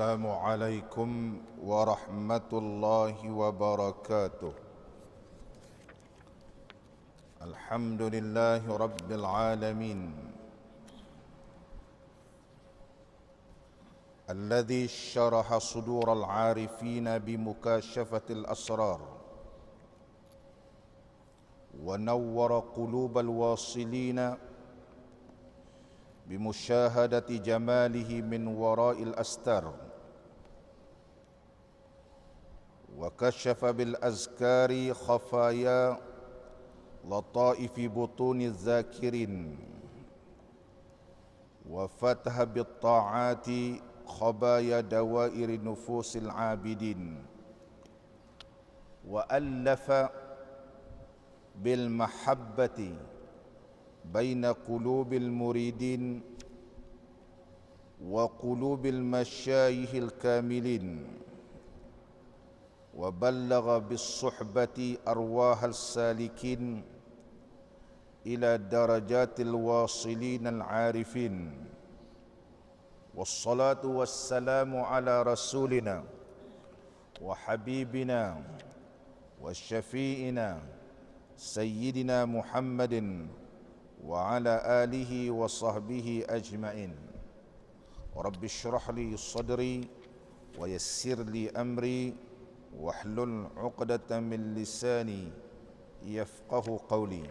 السلام عليكم ورحمة الله وبركاته. الحمد لله رب العالمين الذي شرح صدور العارفين بمكاشفة الأسرار ونور قلوب الواصلين بمشاهدة جماله من وراء الأستار، وكشف بالأذكار خفايا لطائف بطون الذاكرين، وفتح بالطاعات خبايا دوائر نفوس العابدين، وألف بالمحبة بين قلوب المريدين وقلوب المشايخ الكاملين، وبلغ بالصحبة أرواح السالكين إلى درجات الواصلين العارفين. والصلاة والسلام على رسولنا وحبيبنا وشفيئنا سيدنا محمد وعلى آله وصحبه أجمعين. رب اشرح لي صدري ويسر لي أمري واحلل عقدة من لساني يفقه قولي.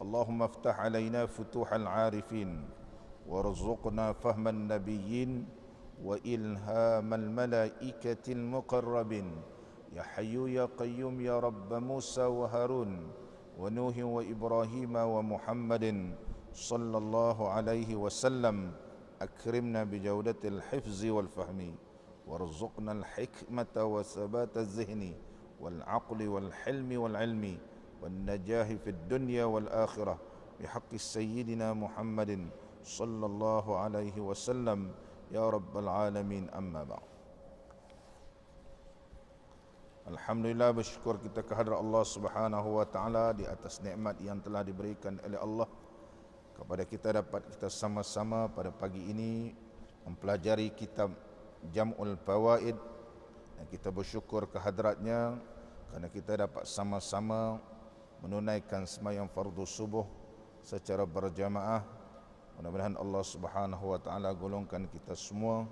اللهم افتح علينا فتوح العارفين وارزقنا فهم النبيين وإلهام الملائكة المقربين. يا حي يا قيوم يا رب موسى وهارون ونوح وإبراهيم ومحمد صلى الله عليه وسلم. أكرمنا بجودة الحفظ والفهم وارزقنا الحكمة وثبات الذهن والعقل والحلم والعلم والنجاح في الدنيا والآخرة بحق سيدنا محمد صلى الله عليه وسلم يا رب العالمين. أما بعد. Alhamdulillah, bersyukur kita kehadrat Allah Subhanahu wa taala di atas nikmat yang telah diberikan oleh Allah kepada kita, dapat kita sama-sama pada pagi ini mempelajari kitab Jam'ul Fawaid, dan kita bersyukur kehadratnya kerana kita dapat sama-sama menunaikan sembahyang fardu subuh secara berjamaah. Mudah-mudahan Allah Subhanahu wa taala golongkan kita semua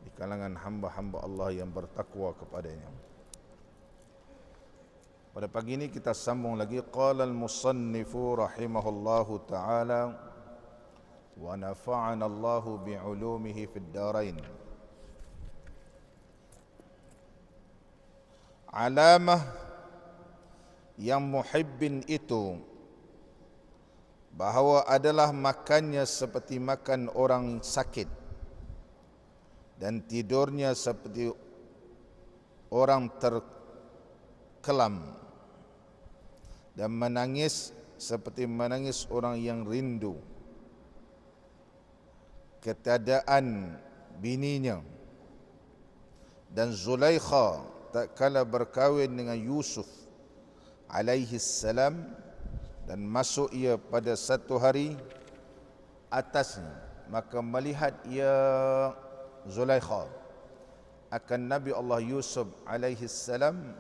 di kalangan hamba-hamba Allah yang bertakwa kepadanya. Pada pagi ini kita sambung lagi. Qala al-musannifu rahimahullahu ta'ala wa nafa'ana Allahu bi'ulumihi fid darain. Alamah yang muhibbin itu bahawa adalah makannya seperti makan orang sakit dan tidurnya seperti orang terkelam dan menangis seperti menangis orang yang rindu. Ketiadaan bininya dan Zulaikha tak kala berkahwin dengan Yusuf alaihi salam, dan masuk ia pada satu hari atasnya, maka melihat ia Zulaikha akan Nabi Allah Yusuf alaihi salam,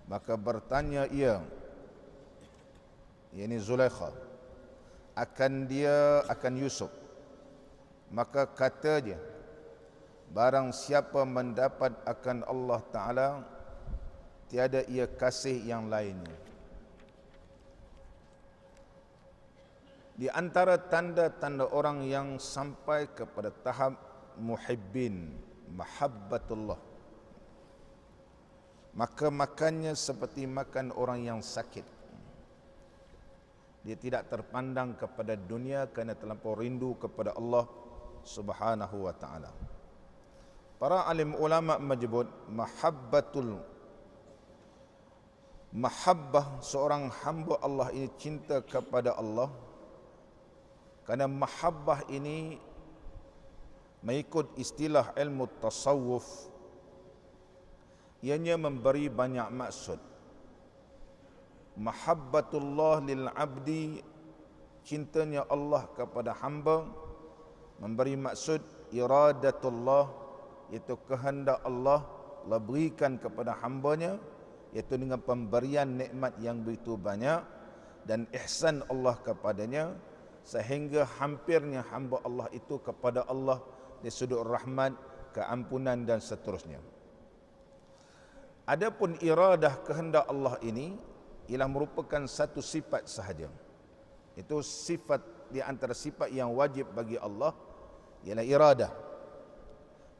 maka bertanya ia, yakni Zulaikha, akan Yusuf. Maka kata dia, barang siapa mendapat akan Allah Ta'ala, tiada ia kasih yang lainnya. Di antara tanda-tanda orang yang sampai kepada tahap muhibbin, mahabbatullah, maka makannya seperti makan orang yang sakit. Dia tidak terpandang kepada dunia kerana terlampau rindu kepada Allah Subhanahu wa ta'ala. Para alim ulama menyebut mahabbah seorang hamba Allah ini cinta kepada Allah, kerana mahabbah ini mengikut istilah ilmu tasawuf, ianya memberi banyak maksud. Mahabbatullah lil abdi, cintanya Allah kepada hamba, memberi maksud iradatullah, iaitu kehendak Allah berikan kepada hambanya, iaitu dengan pemberian nikmat yang begitu banyak dan ihsan Allah kepadanya, sehingga hampirnya hamba Allah itu kepada Allah dari sudut rahmat, keampunan dan seterusnya. Adapun iradah kehendak Allah ini ialah merupakan satu sifat sahaja. Itu sifat di antara sifat yang wajib bagi Allah ialah iradah.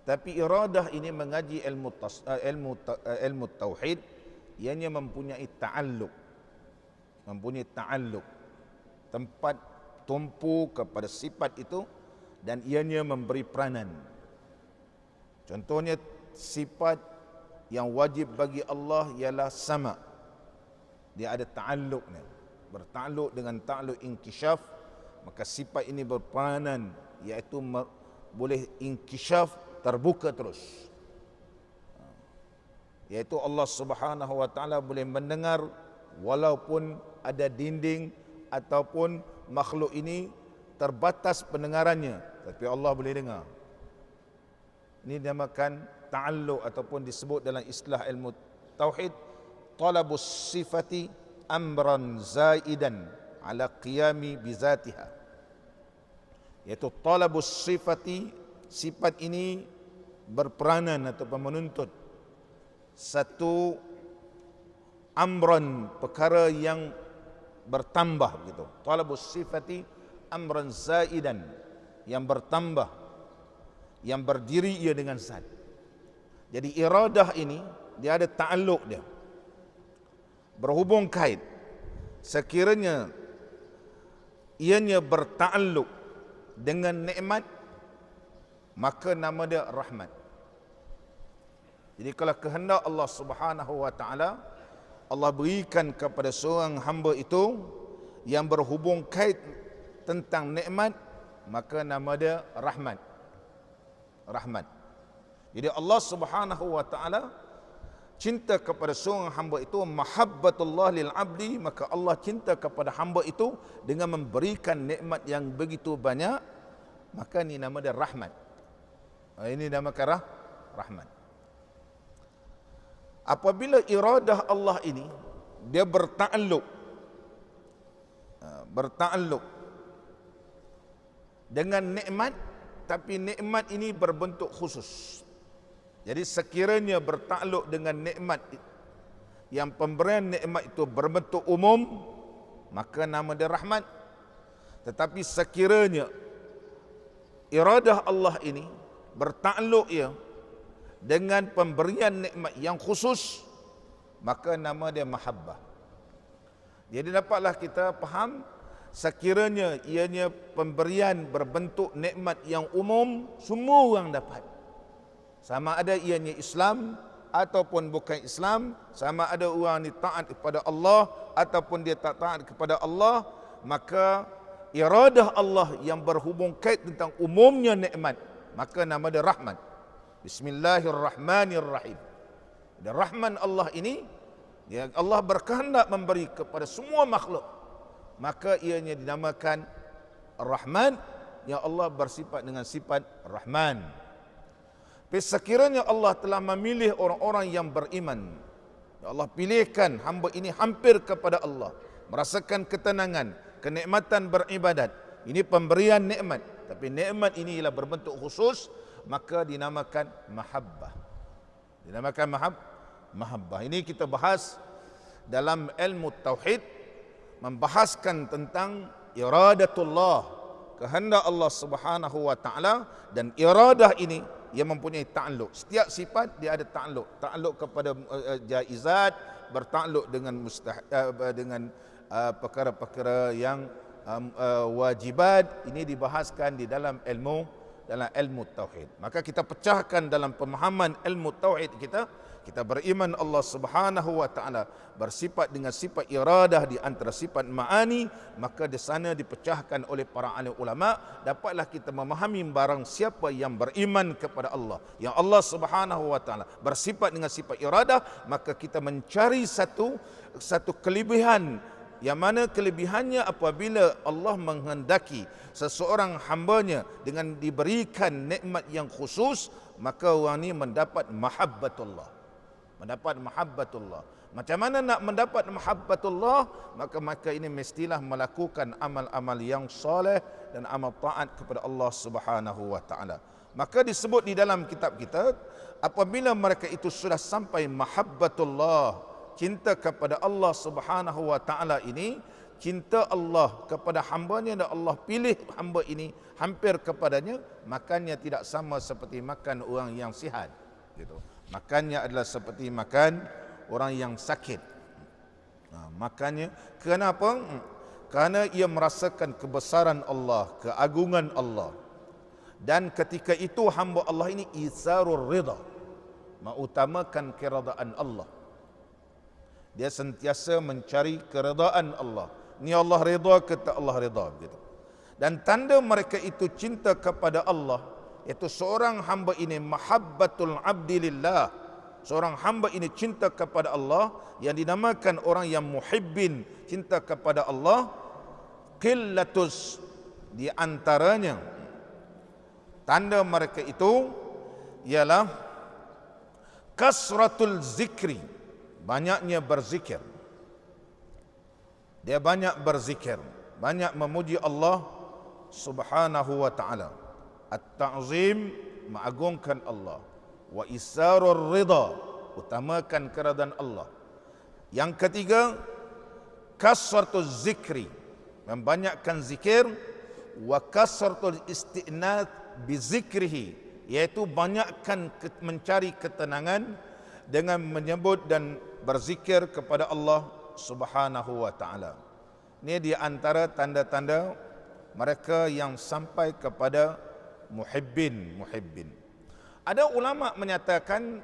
Tapi iradah ini mengaji ilmu tauhid, ianya mempunyai ta'alluq. Tempat tumpu kepada sifat itu dan ianya memberi peranan. Contohnya sifat yang wajib bagi Allah ialah sama. Dia ada ta'alluqnya. Bertakluk dengan ta'alluq inkishaf, maka sifat ini berperanan, iaitu boleh inkishaf, terbuka terus. Iaitu Allah Subhanahu wa taala boleh mendengar walaupun ada dinding ataupun makhluk ini terbatas pendengarannya, tapi Allah boleh dengar. Ini dinamakan ta'alluq ataupun disebut dalam istilah ilmu tauhid talabus sifati amran zaidan ala qiyami bizatiha. Iaitu talabus sifati, sifat ini berperanan ataupun menuntut satu amran, perkara yang bertambah begitu. Talabus sifati amran zaidan, yang bertambah, yang berdiri ia dengan zat. Jadi iradah ini dia ada ta'alluq dia, berhubung kait. Sekiranya ianya berta'alluq dengan nikmat, maka nama dia rahmat. Jadi kalau kehendak Allah Subhanahu wa taala, Allah berikan kepada seorang hamba itu yang berhubung kait tentang nikmat, maka nama dia rahmat. Jadi Allah Subhanahu wa taala cinta kepada seorang hamba itu, mahabbatullah lil abdi, maka Allah cinta kepada hamba itu dengan memberikan nikmat yang begitu banyak, maka ini nama dia rahmat. Ini namakan rahmat. Apabila iradah Allah ini dia bertakluk dengan nikmat, tapi nikmat ini berbentuk khusus. Jadi sekiranya bertakluk dengan nikmat, yang pemberian nikmat itu berbentuk umum, maka nama dia rahmat. Tetapi sekiranya iradah Allah ini bertakluk ia dengan pemberian nikmat yang khusus, maka nama dia mahabbah. Jadi dapatlah kita faham, sekiranya ianya pemberian berbentuk nikmat yang umum, semua orang dapat. Sama ada ianya Islam ataupun bukan Islam, sama ada orang ni taat kepada Allah ataupun dia tak taat kepada Allah, maka iradah Allah yang berhubung kait tentang umumnya nikmat, maka nama dia rahmat. Bismillahirrahmanirrahim. Dan rahman Allah ini, ya Allah berkehendak memberi kepada semua makhluk, maka ianya dinamakan Ar-Rahman, yang Allah bersifat dengan sifat Rahman. Tapi sekiranya Allah telah memilih orang-orang yang beriman, ya Allah pilihkan hamba ini hampir kepada Allah, merasakan ketenangan, kenikmatan beribadat. Ini pemberian nikmat, tapi nikmat ini ialah berbentuk khusus, maka dinamakan mahabbah. Mahabbah. Ini kita bahas dalam ilmu tauhid, membahaskan tentang iradatullah, kehendak Allah Subhanahu wa taala, dan iradah ini yang mempunyai ta'alluq. Setiap sifat dia ada ta'alluq. Ta'alluq kepada jaizat, berta'alluq dengan perkara-perkara yang wajibat. Ini dibahaskan di dalam ilmu tauhid. Maka kita pecahkan dalam pemahaman ilmu tauhid kita beriman Allah Subhanahu wa taala bersifat dengan sifat iradah di antara sifat ma'ani, maka di sana dipecahkan oleh para alim ulama, dapatlah kita memahami barang siapa yang beriman kepada Allah, yang Allah Subhanahu wa taala bersifat dengan sifat iradah, maka kita mencari satu kelebihan, yang mana kelebihannya apabila Allah menghendaki seseorang hambanya dengan diberikan nikmat yang khusus, maka orang ni mendapat mahabbatullah. Mendapat mahabbatullah. Macam mana nak mendapat mahabbatullah? Maka ini mestilah melakukan amal-amal yang soleh dan amal taat kepada Allah Subhanahu wa taala. Maka disebut di dalam kitab kita, apabila mereka itu sudah sampai mahabbatullah, cinta kepada Allah Subhanahu wa taala ini, cinta Allah kepada hamba-Nya dan Allah pilih hamba ini hampir kepadanya, makannya tidak sama seperti makan orang yang sihat, gitu. Makannya adalah seperti makan orang yang sakit. Makannya kenapa? Karena ia merasakan kebesaran Allah, keagungan Allah. Dan ketika itu hamba Allah ini isarur ridha, mengutamakan keredaan Allah. Dia sentiasa mencari keredaan Allah. Ni Allah redha, kata Allah redha, gitu. Dan tanda mereka itu cinta kepada Allah, iaitu seorang hamba ini mahabbatul abdi lillah, seorang hamba ini cinta kepada Allah, yang dinamakan orang yang muhibbin, cinta kepada Allah. Qillatus, di antaranya tanda mereka itu ialah kasratul zikri, banyaknya berzikir. Dia banyak berzikir, banyak memuji Allah Subhanahu wa taala. At-ta'zim, mengagungkan Allah. Wa isarur ridha, utamakan keredaan Allah. Yang ketiga, kasratul zikri, membanyakkan zikir. Wa kasratul isti'nath bi zikrihi, iaitu banyakkan mencari ketenangan dengan menyebut dan berzikir kepada Allah Subhanahu wa taala. Ini di antara tanda-tanda mereka yang sampai kepada muhibbin. Ada ulama menyatakan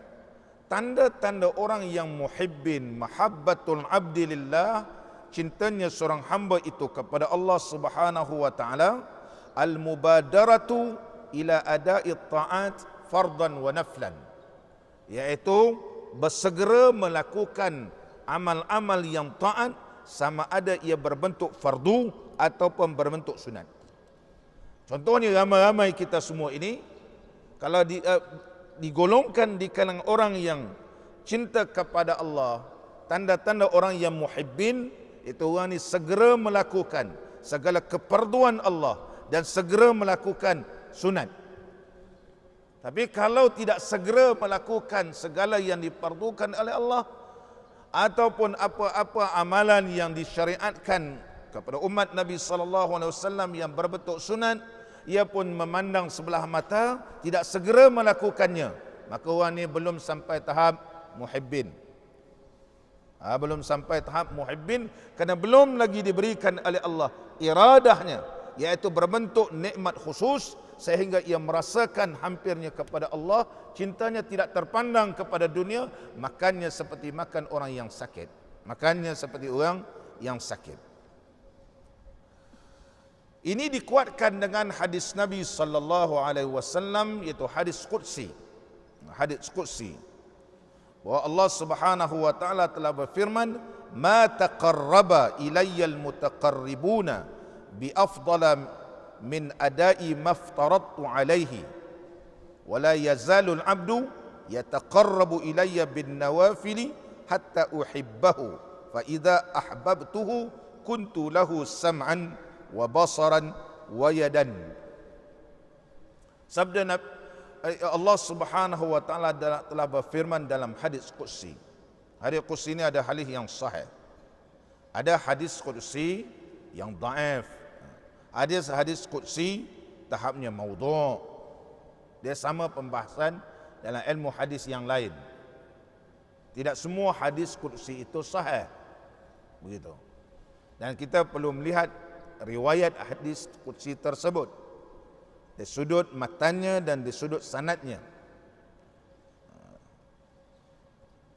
tanda-tanda orang yang muhibbin, mahabbatul abdi lillah, cintanya seorang hamba itu kepada Allah Subhanahu wa taala, al-mubadaratu ila ada'i ta'at fardan wa naflan, iaitu bersegera melakukan amal-amal yang taat, sama ada ia berbentuk fardu ataupun berbentuk sunat. Contohnya ramai-ramai kita semua ini, kalau digolongkan di kalangan orang yang cinta kepada Allah, tanda-tanda orang yang muhibbin, itu orang ini segera melakukan segala keperluan Allah dan segera melakukan sunat. Tapi kalau tidak segera melakukan segala yang diperlukan oleh Allah, ataupun apa-apa amalan yang disyariatkan kepada umat Nabi SAW yang berbentuk sunat, ia pun memandang sebelah mata, tidak segera melakukannya, maka orang ini belum sampai tahap muhibbin. Belum sampai tahap muhibbin, kerana belum lagi diberikan oleh Allah iradahnya, iaitu berbentuk nikmat khusus, sehingga ia merasakan hampirnya kepada Allah, cintanya tidak terpandang kepada dunia. Makannya seperti makan orang yang sakit. Makannya seperti orang yang sakit. Ini dikuatkan dengan hadis Nabi sallallahu alaihi wasallam, iaitu hadis qudsi. Hadis qudsi, bahwa Allah Subhanahu wa taala telah berfirman, "Ma taqarraba ilayya al-mutaqarribuna bi afdala min adai maftaradtu alaihi wa la yazalu al-'abdu yataqarrabu ilayya bin nawafili hatta uhibbahu fa idza ahbabtuhu kuntu lahu sam'an wa basaran wa yadan." Sabda Allah Subhanahu wa taala telah berfirman dalam hadis qudsi. Hadis qudsi ini ada hadis yang sahih, ada hadis qudsi yang dhaif, ada hadis qudsi tahapnya maudhu'. Dia sama pembahasan dalam ilmu hadis yang lain. Tidak semua hadis qudsi itu sahih, begitu. Dan kita perlu melihat riwayat hadis qudsi tersebut dari sudut matanya dan dari sudut sanadnya.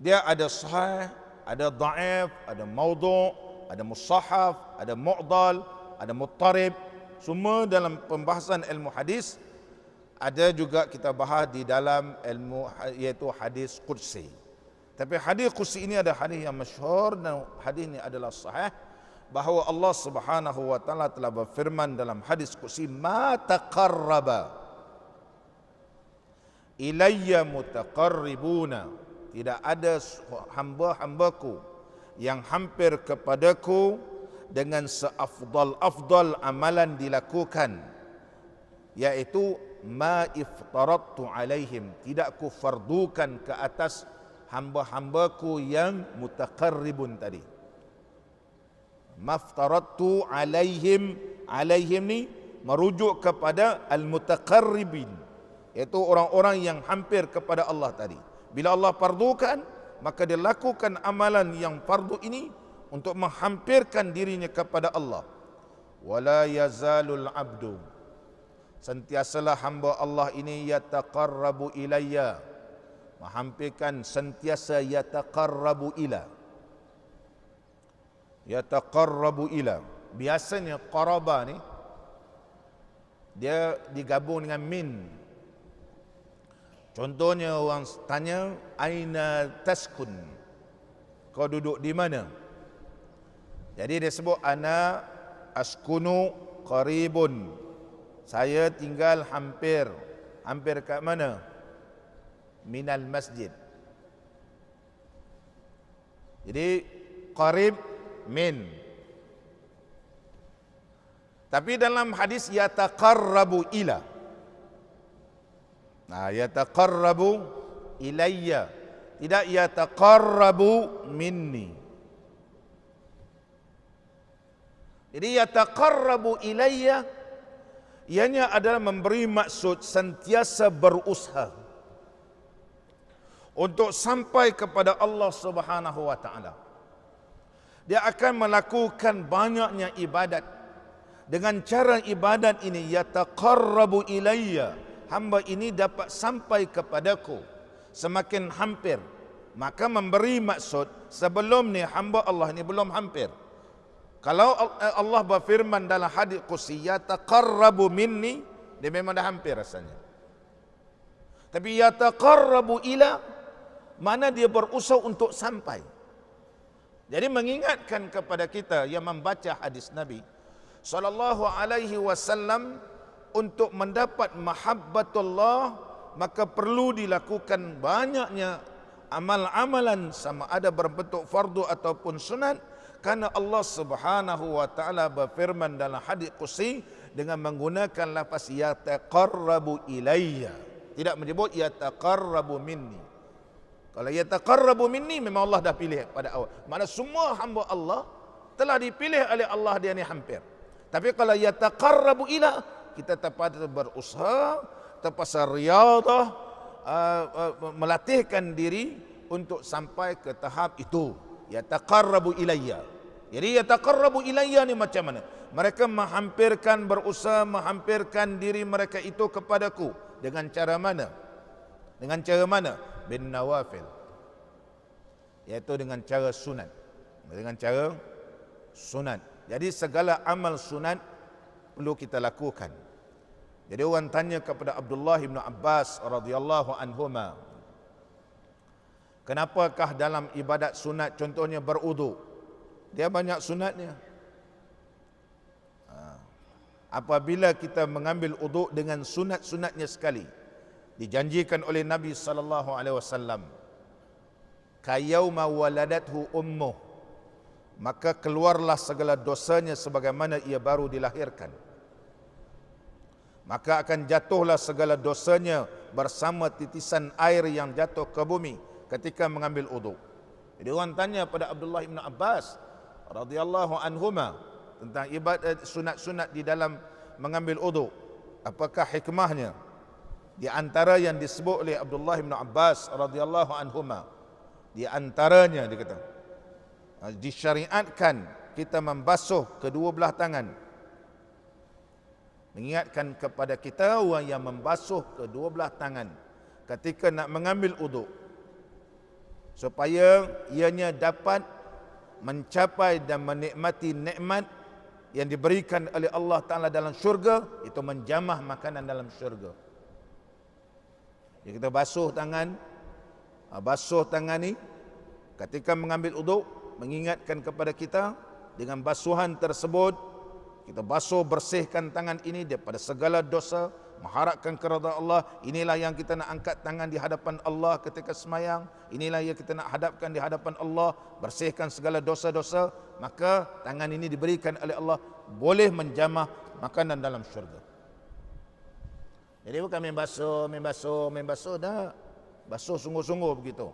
Dia ada sahih, ada dhaif, ada maudhu', ada musahhaf, ada mu'dal, ada muttarib. Semua dalam pembahasan ilmu hadis. Ada juga kita bahas di dalam ilmu, iaitu hadis qudsi. Tapi hadis qudsi ini ada hadis yang masyhur, dan hadis ini adalah sahih, bahawa Allah Subhanahu wa taala telah berfirman dalam hadis qudsi, "Ma taqarraba ilayya mutaqarribuna, tidak ada hamba-hambaku yang hampir kepadaku dengan seafdal-afdal amalan dilakukan, yaitu ma iftaradtu alaihim, tidak ku fardukan ke atas hamba-hambaku yang mutaqarribun tadi. Maftaradtu alaihim, alaihim ni merujuk kepada al-mutaqarribin, iaitu orang-orang yang hampir kepada Allah tadi. Bila Allah fardukan, maka dia lakukan amalan yang fardu ini untuk menghampirkan dirinya kepada Allah. Wala yazalul abdu, sentiasalah hamba Allah ini yataqarrabu ilayya, menghampirkan, sentiasa yataqarrabu ila. Yataqarrabu ila, biasanya qaraba ni dia digabung dengan min. Contohnya orang tanya, aina taskun, kau duduk di mana? Jadi dia sebut ana askunu qaribun, saya tinggal hampir. Hampir kat mana? Minal masjid. Jadi qarib min. Tapi dalam hadis yataqarrabu ila, nah, yataqarrabu ilayya, tidak yataqarrabu minni. Jadi yataqarrabu ilayya ianya adalah memberi maksud sentiasa berusaha untuk sampai kepada Allah Subhanahu wa taala. Dia akan melakukan banyaknya ibadat. Dengan cara ibadat ini, yataqarrabu ilayya, hamba ini dapat sampai kepadaku semakin hampir. Maka memberi maksud sebelum ni hamba Allah ni belum hampir. Kalau Allah berfirman dalam hadis qudsi, yataqarrabu minni, dia memang dah hampir rasanya. Tapi yataqarrabu ila, mana dia berusaha untuk sampai. Jadi mengingatkan kepada kita yang membaca hadis Nabi sallallahu alaihi wasallam, untuk mendapat mahabbatullah maka perlu dilakukan banyaknya amal-amalan, sama ada berbentuk fardu ataupun sunat, karena Allah Subhanahu wa taala berfirman dalam hadis qudsi dengan menggunakan lafaz yataqarrabu ilayya, tidak menyebut yataqarrabu minni. Kalau yataqarrabu minni, memang Allah dah pilih pada awal. Maksudnya semua hamba Allah telah dipilih oleh Allah, dia ni hampir. Tapi kalau yataqarrabu ila, kita terpaksa berusaha, terpaksa riyadah, melatihkan diri untuk sampai ke tahap itu. Yataqarrabu ilayya. Jadi yataqarrabu ilayya ni macam mana? Mereka menghampirkan, berusaha menghampirkan diri mereka itu kepadaku. Dengan cara mana? Dengan cara mana? Bin nawafil, iaitu dengan cara sunat. Dengan cara sunat. Jadi segala amal sunat perlu kita lakukan. Jadi orang tanya kepada Abdullah bin Abbas radhiyallahu anhuma, kenapakah dalam ibadat sunat, contohnya berwuduk, dia banyak sunatnya. Apabila kita mengambil wuduk dengan sunat-sunatnya sekali, dijanjikan oleh Nabi sallallahu alaihi wasallam, kayauma waladathu ummuh, maka keluarlah segala dosanya sebagaimana ia baru dilahirkan. Maka akan jatuhlah segala dosanya bersama titisan air yang jatuh ke bumi ketika mengambil wuduk. Jadi orang tanya pada Abdullah bin Abbas radhiyallahu anhuma tentang ibadat sunat-sunat di dalam mengambil wuduk, apakah hikmahnya? Di antara yang disebut oleh Abdullah bin Abbas radhiyallahu anhuma, di antaranya dia kata, disyariatkan kita membasuh kedua belah tangan. Mengingatkan kepada kita orang yang membasuh kedua belah tangan ketika nak mengambil wuduk, supaya ianya dapat mencapai dan menikmati nikmat yang diberikan oleh Allah Ta'ala dalam syurga, itu menjamah makanan dalam syurga. Jadi kita basuh tangan ni ketika mengambil wuduk, mengingatkan kepada kita dengan basuhan tersebut, kita basuh bersihkan tangan ini daripada segala dosa, mengharapkan keridhaan Allah. Inilah yang kita nak angkat tangan di hadapan Allah ketika semayang. Inilah yang kita nak hadapkan di hadapan Allah, bersihkan segala dosa-dosa. Maka tangan ini diberikan oleh Allah, boleh menjamah makanan dalam syurga. Jadi bukan main basuh, dah. Basuh sungguh-sungguh begitu.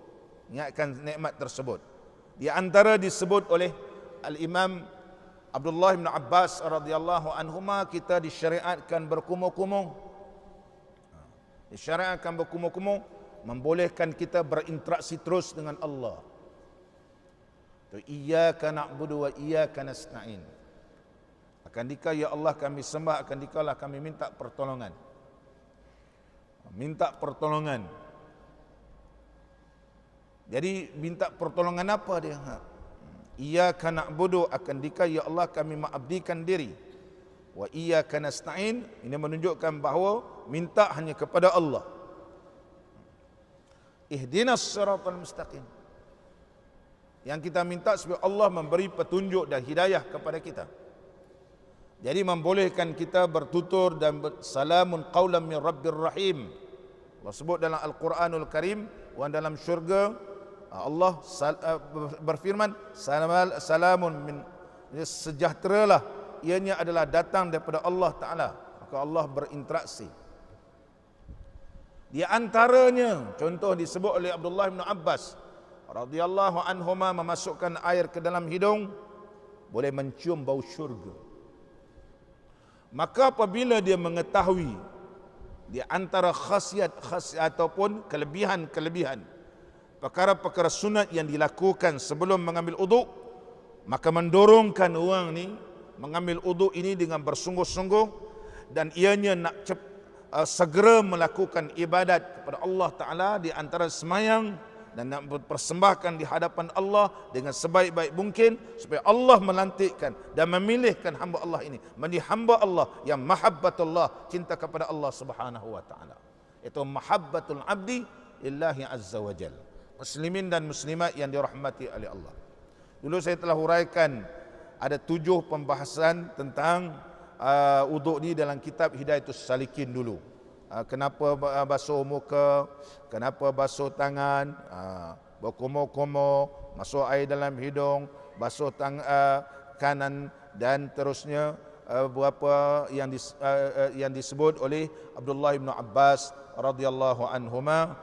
Ingatkan nikmat tersebut. Di antara disebut oleh Al-Imam Abdullah bin Abbas radhiyallahu anhuma, kita disyariatkan berkumur-kumur. Disyariatkan berkumur-kumur membolehkan kita berinteraksi terus dengan Allah. Tu iyyaka na'budu wa iyyaka nasta'in. Akan dika ya Allah kami sembah, akan dikalah kami minta pertolongan. Minta pertolongan. Jadi minta pertolongan apa dia? Iyyaka na'budu, akan dika ya Allah kami mengabdikan diri. Wa iyyaka nasta'in, ini menunjukkan bahawa minta hanya kepada Allah. Ihdinas siratal mustaqim. Yang kita minta supaya Allah memberi petunjuk dan hidayah kepada kita. Jadi membolehkan kita bertutur dan salamun qaulan min rabbir rahim. Allah sebut dalam Al-Quranul Karim, wa dalam syurga Allah berfirman, salamun min, sejahteralah, ianya adalah datang daripada Allah Ta'ala. Maka Allah berinteraksi. Di antaranya, contoh disebut oleh Abdullah bin Abbas radhiyallahu anhuma, memasukkan air ke dalam hidung, boleh mencium bau syurga. Maka apabila dia mengetahui di antara khasiat ataupun kelebihan perkara-perkara sunat yang dilakukan sebelum mengambil uduk, maka mendorongkan orang ni mengambil uduk ini dengan bersungguh-sungguh, dan ianya nak segera melakukan ibadat kepada Allah Ta'ala di antara semayang, dan nak mempersembahkan di hadapan Allah dengan sebaik-baik mungkin, supaya Allah melantikkan dan memilihkan hamba Allah ini menjadi hamba Allah yang mahabbatullah, cinta kepada Allah Subhanahu wa Ta'ala. Itu mahabbatul abdi lillahi azza wa jal. Muslimin dan muslimat yang dirahmati oleh Allah. Dulu saya telah huraikan ada 7 pembahasan tentang uduk ni dalam kitab Hidayatus Salikin dulu. Kenapa basuh muka, kenapa basuh tangan, berkumur-kumur, masuk air dalam hidung, basuh kanan, dan terusnya beberapa yang disebut oleh Abdullah bin Abbas radhiyallahu anhuma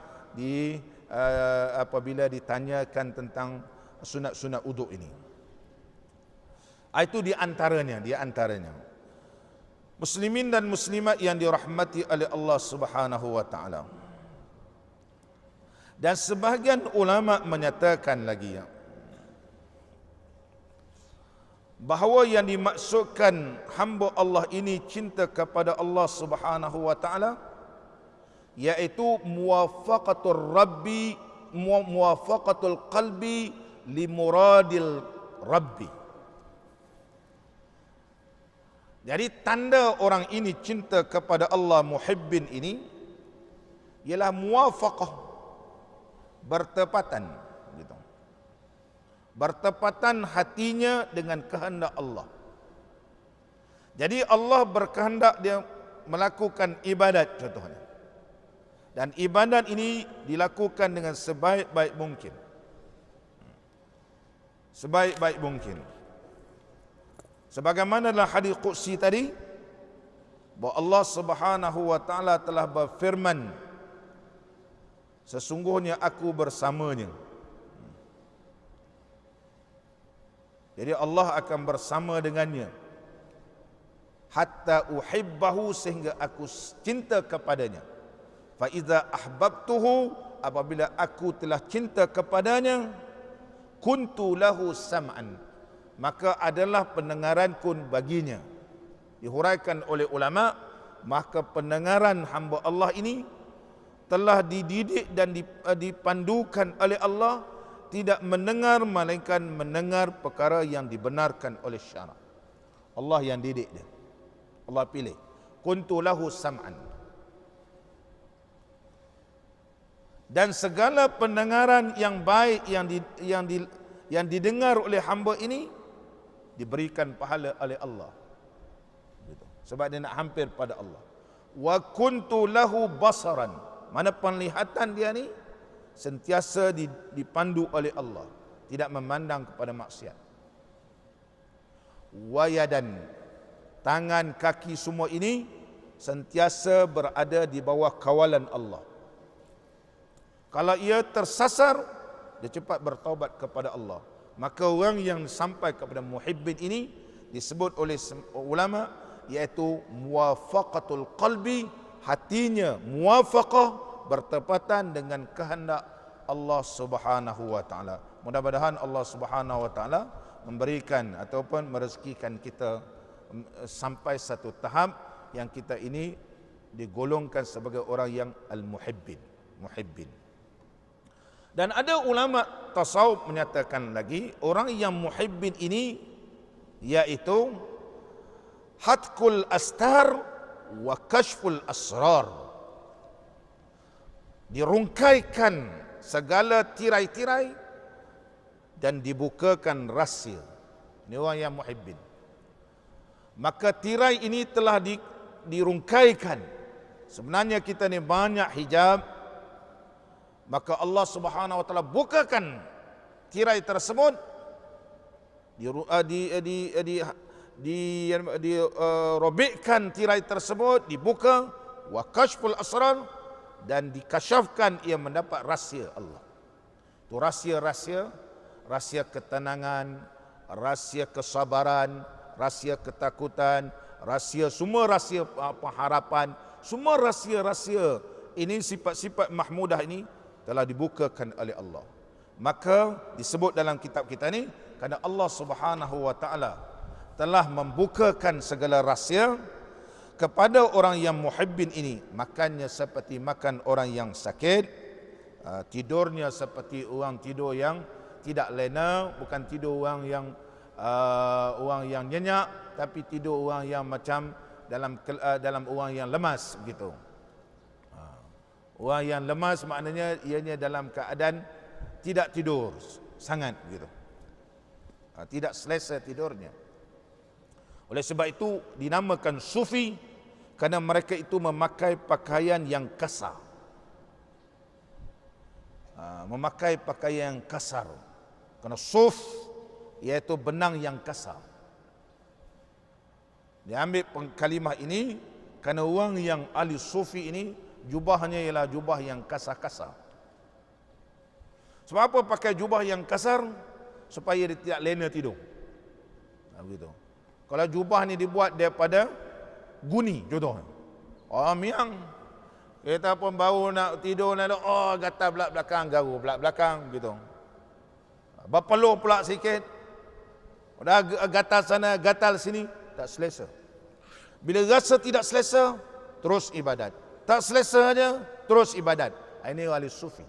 apabila ditanyakan tentang sunat-sunat uduk ini. Itu di antaranya. Muslimin dan muslimat yang dirahmati oleh Allah Subhanahu wa Ta'ala. Dan sebahagian ulama menyatakan lagi bahawa yang dimaksudkan hamba Allah ini cinta kepada Allah Subhanahu wa Ta'ala, iaitu muwafaqatul qalbi li muradil rabbi. Jadi tanda orang ini cinta kepada Allah, muhibbin ini, ialah muwafaqah, bertepatan gitu. Bertepatan hatinya dengan kehendak Allah. Jadi Allah berkehendak dia melakukan ibadat contohnya. Dan ibadat ini dilakukan dengan sebaik-baik mungkin. Sebaik-baik mungkin. Sebagaimana dalam hadis qudsi tadi, bahawa Allah Subhanahu wa Ta'ala telah berfirman, sesungguhnya aku bersamanya. Jadi Allah akan bersama dengannya, hatta uhibbahu, sehingga aku cinta kepadanya. Fa idza ahbabtuhu, apabila aku telah cinta kepadanya, kuntu lahu sam'an, maka adalah pendengaranku baginya. Dihuraikan oleh ulama, maka pendengaran hamba Allah ini telah dididik dan dipandukan oleh Allah, tidak mendengar melainkan mendengar perkara yang dibenarkan oleh syarak. Allah yang didik dia, Allah pilih. Kuntu lahu sam'an. Dan segala pendengaran yang baik yang didengar oleh hamba ini diberikan pahala oleh Allah. Sebab dia nak hampir pada Allah. wa kuntu lahu basaran. Mana penglihatan dia ni sentiasa dipandu oleh Allah, tidak memandang kepada maksiat. Wa yadan, tangan kaki semua ini sentiasa berada di bawah kawalan Allah. Kalau ia tersasar, dia cepat bertaubat kepada Allah. Maka orang yang sampai kepada muhibbin ini disebut oleh ulama iaitu muwafaqatul qalbi, hatinya muwafaqah, bertepatan dengan kehendak Allah Subhanahu wa taala. Mudah-mudahan Allah Subhanahu wa taala memberikan ataupun merezekikan kita sampai satu tahap yang kita ini digolongkan sebagai orang yang al-muhibbin. Dan ada ulama tasawuf menyatakan lagi, orang yang muhibbin ini iaitu hatkul astar wa kashful asrar. Dirungkaikan segala tirai-tirai dan dibukakan rahsia. Ini orang yang muhibbin. Maka tirai ini telah dirungkaikan. Sebenarnya kita ni banyak hijab, maka Allah Subhanahu wa taala bukakan tirai tersebut, dirobekkan tirai tersebut, dibuka, wa kashful asrar, dan dikasyafkan ia mendapat rahsia Allah. Itu rahsia ketenangan, rahsia kesabaran, rahsia ketakutan, semua rahsia pengharapan, semua rahsia ini, sifat-sifat mahmudah ini telah dibukakan oleh Allah. Maka disebut dalam kitab kita ni, kerana Allah Subhanahu wa taala telah membukakan segala rahsia kepada orang yang muhibbin ini. Makannya seperti makan orang yang sakit, tidurnya seperti orang tidur yang tidak lena, bukan tidur orang yang nyenyak, tapi tidur orang yang macam dalam orang yang lemas begitu. Orang yang lemas maknanya ianya dalam keadaan tidak tidur sangat begitu. Tidak selesa tidurnya. Oleh sebab itu dinamakan sufi, kerana mereka itu memakai pakaian yang kasar. Memakai pakaian yang kasar. Kerana suf iaitu benang yang kasar. Diambil kalimah ini kerana orang yang ahli sufi ini jubahnya ialah jubah yang kasar-kasar. Sebab apa pakai jubah yang kasar? Supaya dia tidak lena tidur. Begitu. Kalau jubah ni dibuat daripada guni contohnya, yang kita pun baru nak tidur, gatal belakang, garu belakang gitu. Berpeluh pula sikit, dah gatal sana, gatal sini, tak selesa. Bila rasa tidak selesa, terus ibadat. Tak selesa aja, terus ibadat. Ini ahli sufi.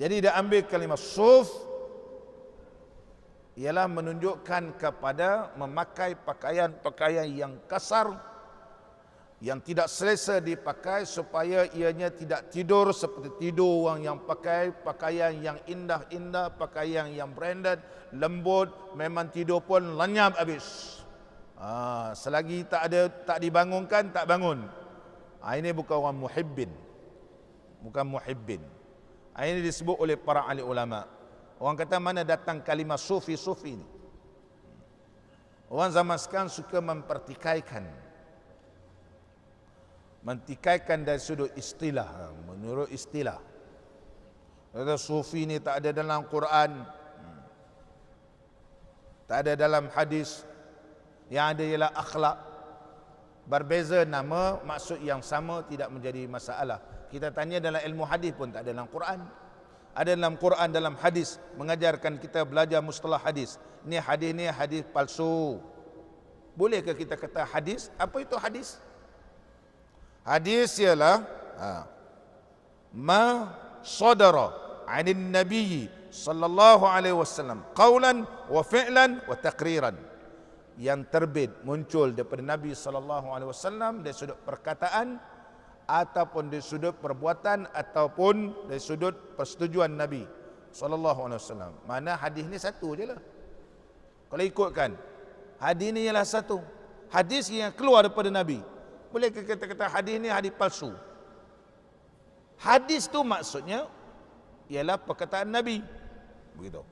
Jadi dia ambil kalimah suf ialah menunjukkan kepada memakai pakaian yang kasar, yang tidak selesa dipakai, supaya ianya tidak tidur seperti tidur orang yang pakai pakaian yang indah-indah, pakaian yang branded, lembut, memang tidur pun lenyap habis. Selagi tak dibangunkan, tak bangun. Ini bukan orang muhibbin. Bukan muhibbin. Ini disebut oleh para ahli ulama. Orang kata mana datang kalimah sufi ni? Orang zaman sekarang suka mempertikaikan dari sudut istilah. Menurut istilah, kata sufi ni tak ada dalam Quran, tak ada dalam hadis. Yang ada ialah akhlak. Berbeza nama, maksud yang sama, tidak menjadi masalah. Kita tanya dalam ilmu hadis pun tak ada dalam Quran. Ada dalam Quran, dalam hadis, mengajarkan kita belajar mustalah hadis. Ni hadis palsu. Bolehkah kita kata hadis? Apa itu hadis? Hadis ialah ma sadara 'anil nabiy sallallahu alaihi wasallam qaulan wa fi'lan wa taqriran, yang terbit muncul daripada Nabi sallallahu alaihi wasallam dari sudut perkataan ataupun dari sudut perbuatan ataupun dari sudut persetujuan Nabi sallallahu alaihi wasallam. Mana hadis ni satu je lah. Kalau ikutkan, hadis ni ialah satu. hadis yang keluar daripada Nabi. Boleh kita kata hadis ni hadis palsu? Hadis tu maksudnya ialah perkataan Nabi. Begitu.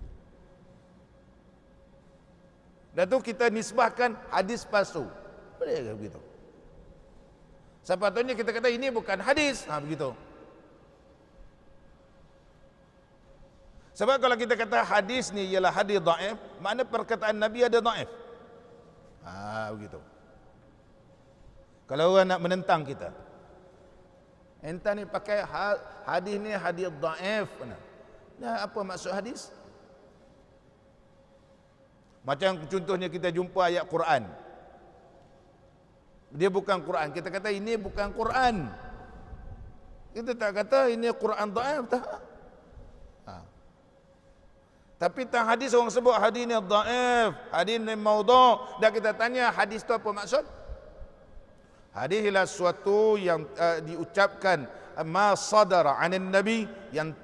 Dan tu kita nisbahkan hadis palsu. Boleh ke begitu? Sepatutnya kita kata ini bukan hadis. Begitu. Sebab kalau kita kata hadis ni ialah hadis dhaif, makna perkataan Nabi ada dhaif. Begitu. Kalau orang nak menentang kita, entah ni pakai hadis ni hadis dhaif. Nah, apa maksud hadis? Macam contohnya kita jumpa ayat Quran. Dia bukan Quran. Kita kata ini bukan Quran. Kita tak kata ini Quran dhaif, tak. Tapi tentang hadis orang sebut hadis ni dhaif, hadis ni maudhu'. Dan kita tanya hadis tu apa maksud? Hadis ialah sesuatu yang diucapkan ma sadara 'anin nabi, yang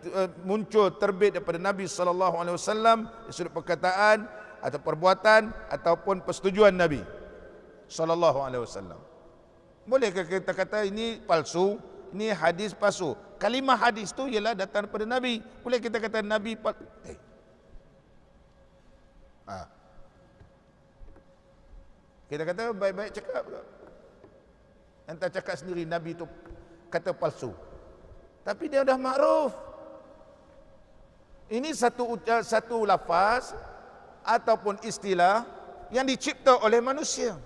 muncul terbit daripada Nabi sallallahu alaihi wasallam, sudut perkataan atau perbuatan ataupun persetujuan Nabi sallallahu alaihi wasallam. Bolehkah kita kata ini palsu, ini hadis palsu? Kalimah hadis tu ialah datang daripada Nabi. Boleh kita kata Nabi kita kata baik-baik cakap. Entah cakap sendiri Nabi tu kata palsu. Tapi dia dah makruf. Ini satu lafaz ataupun istilah yang dicipta oleh manusia.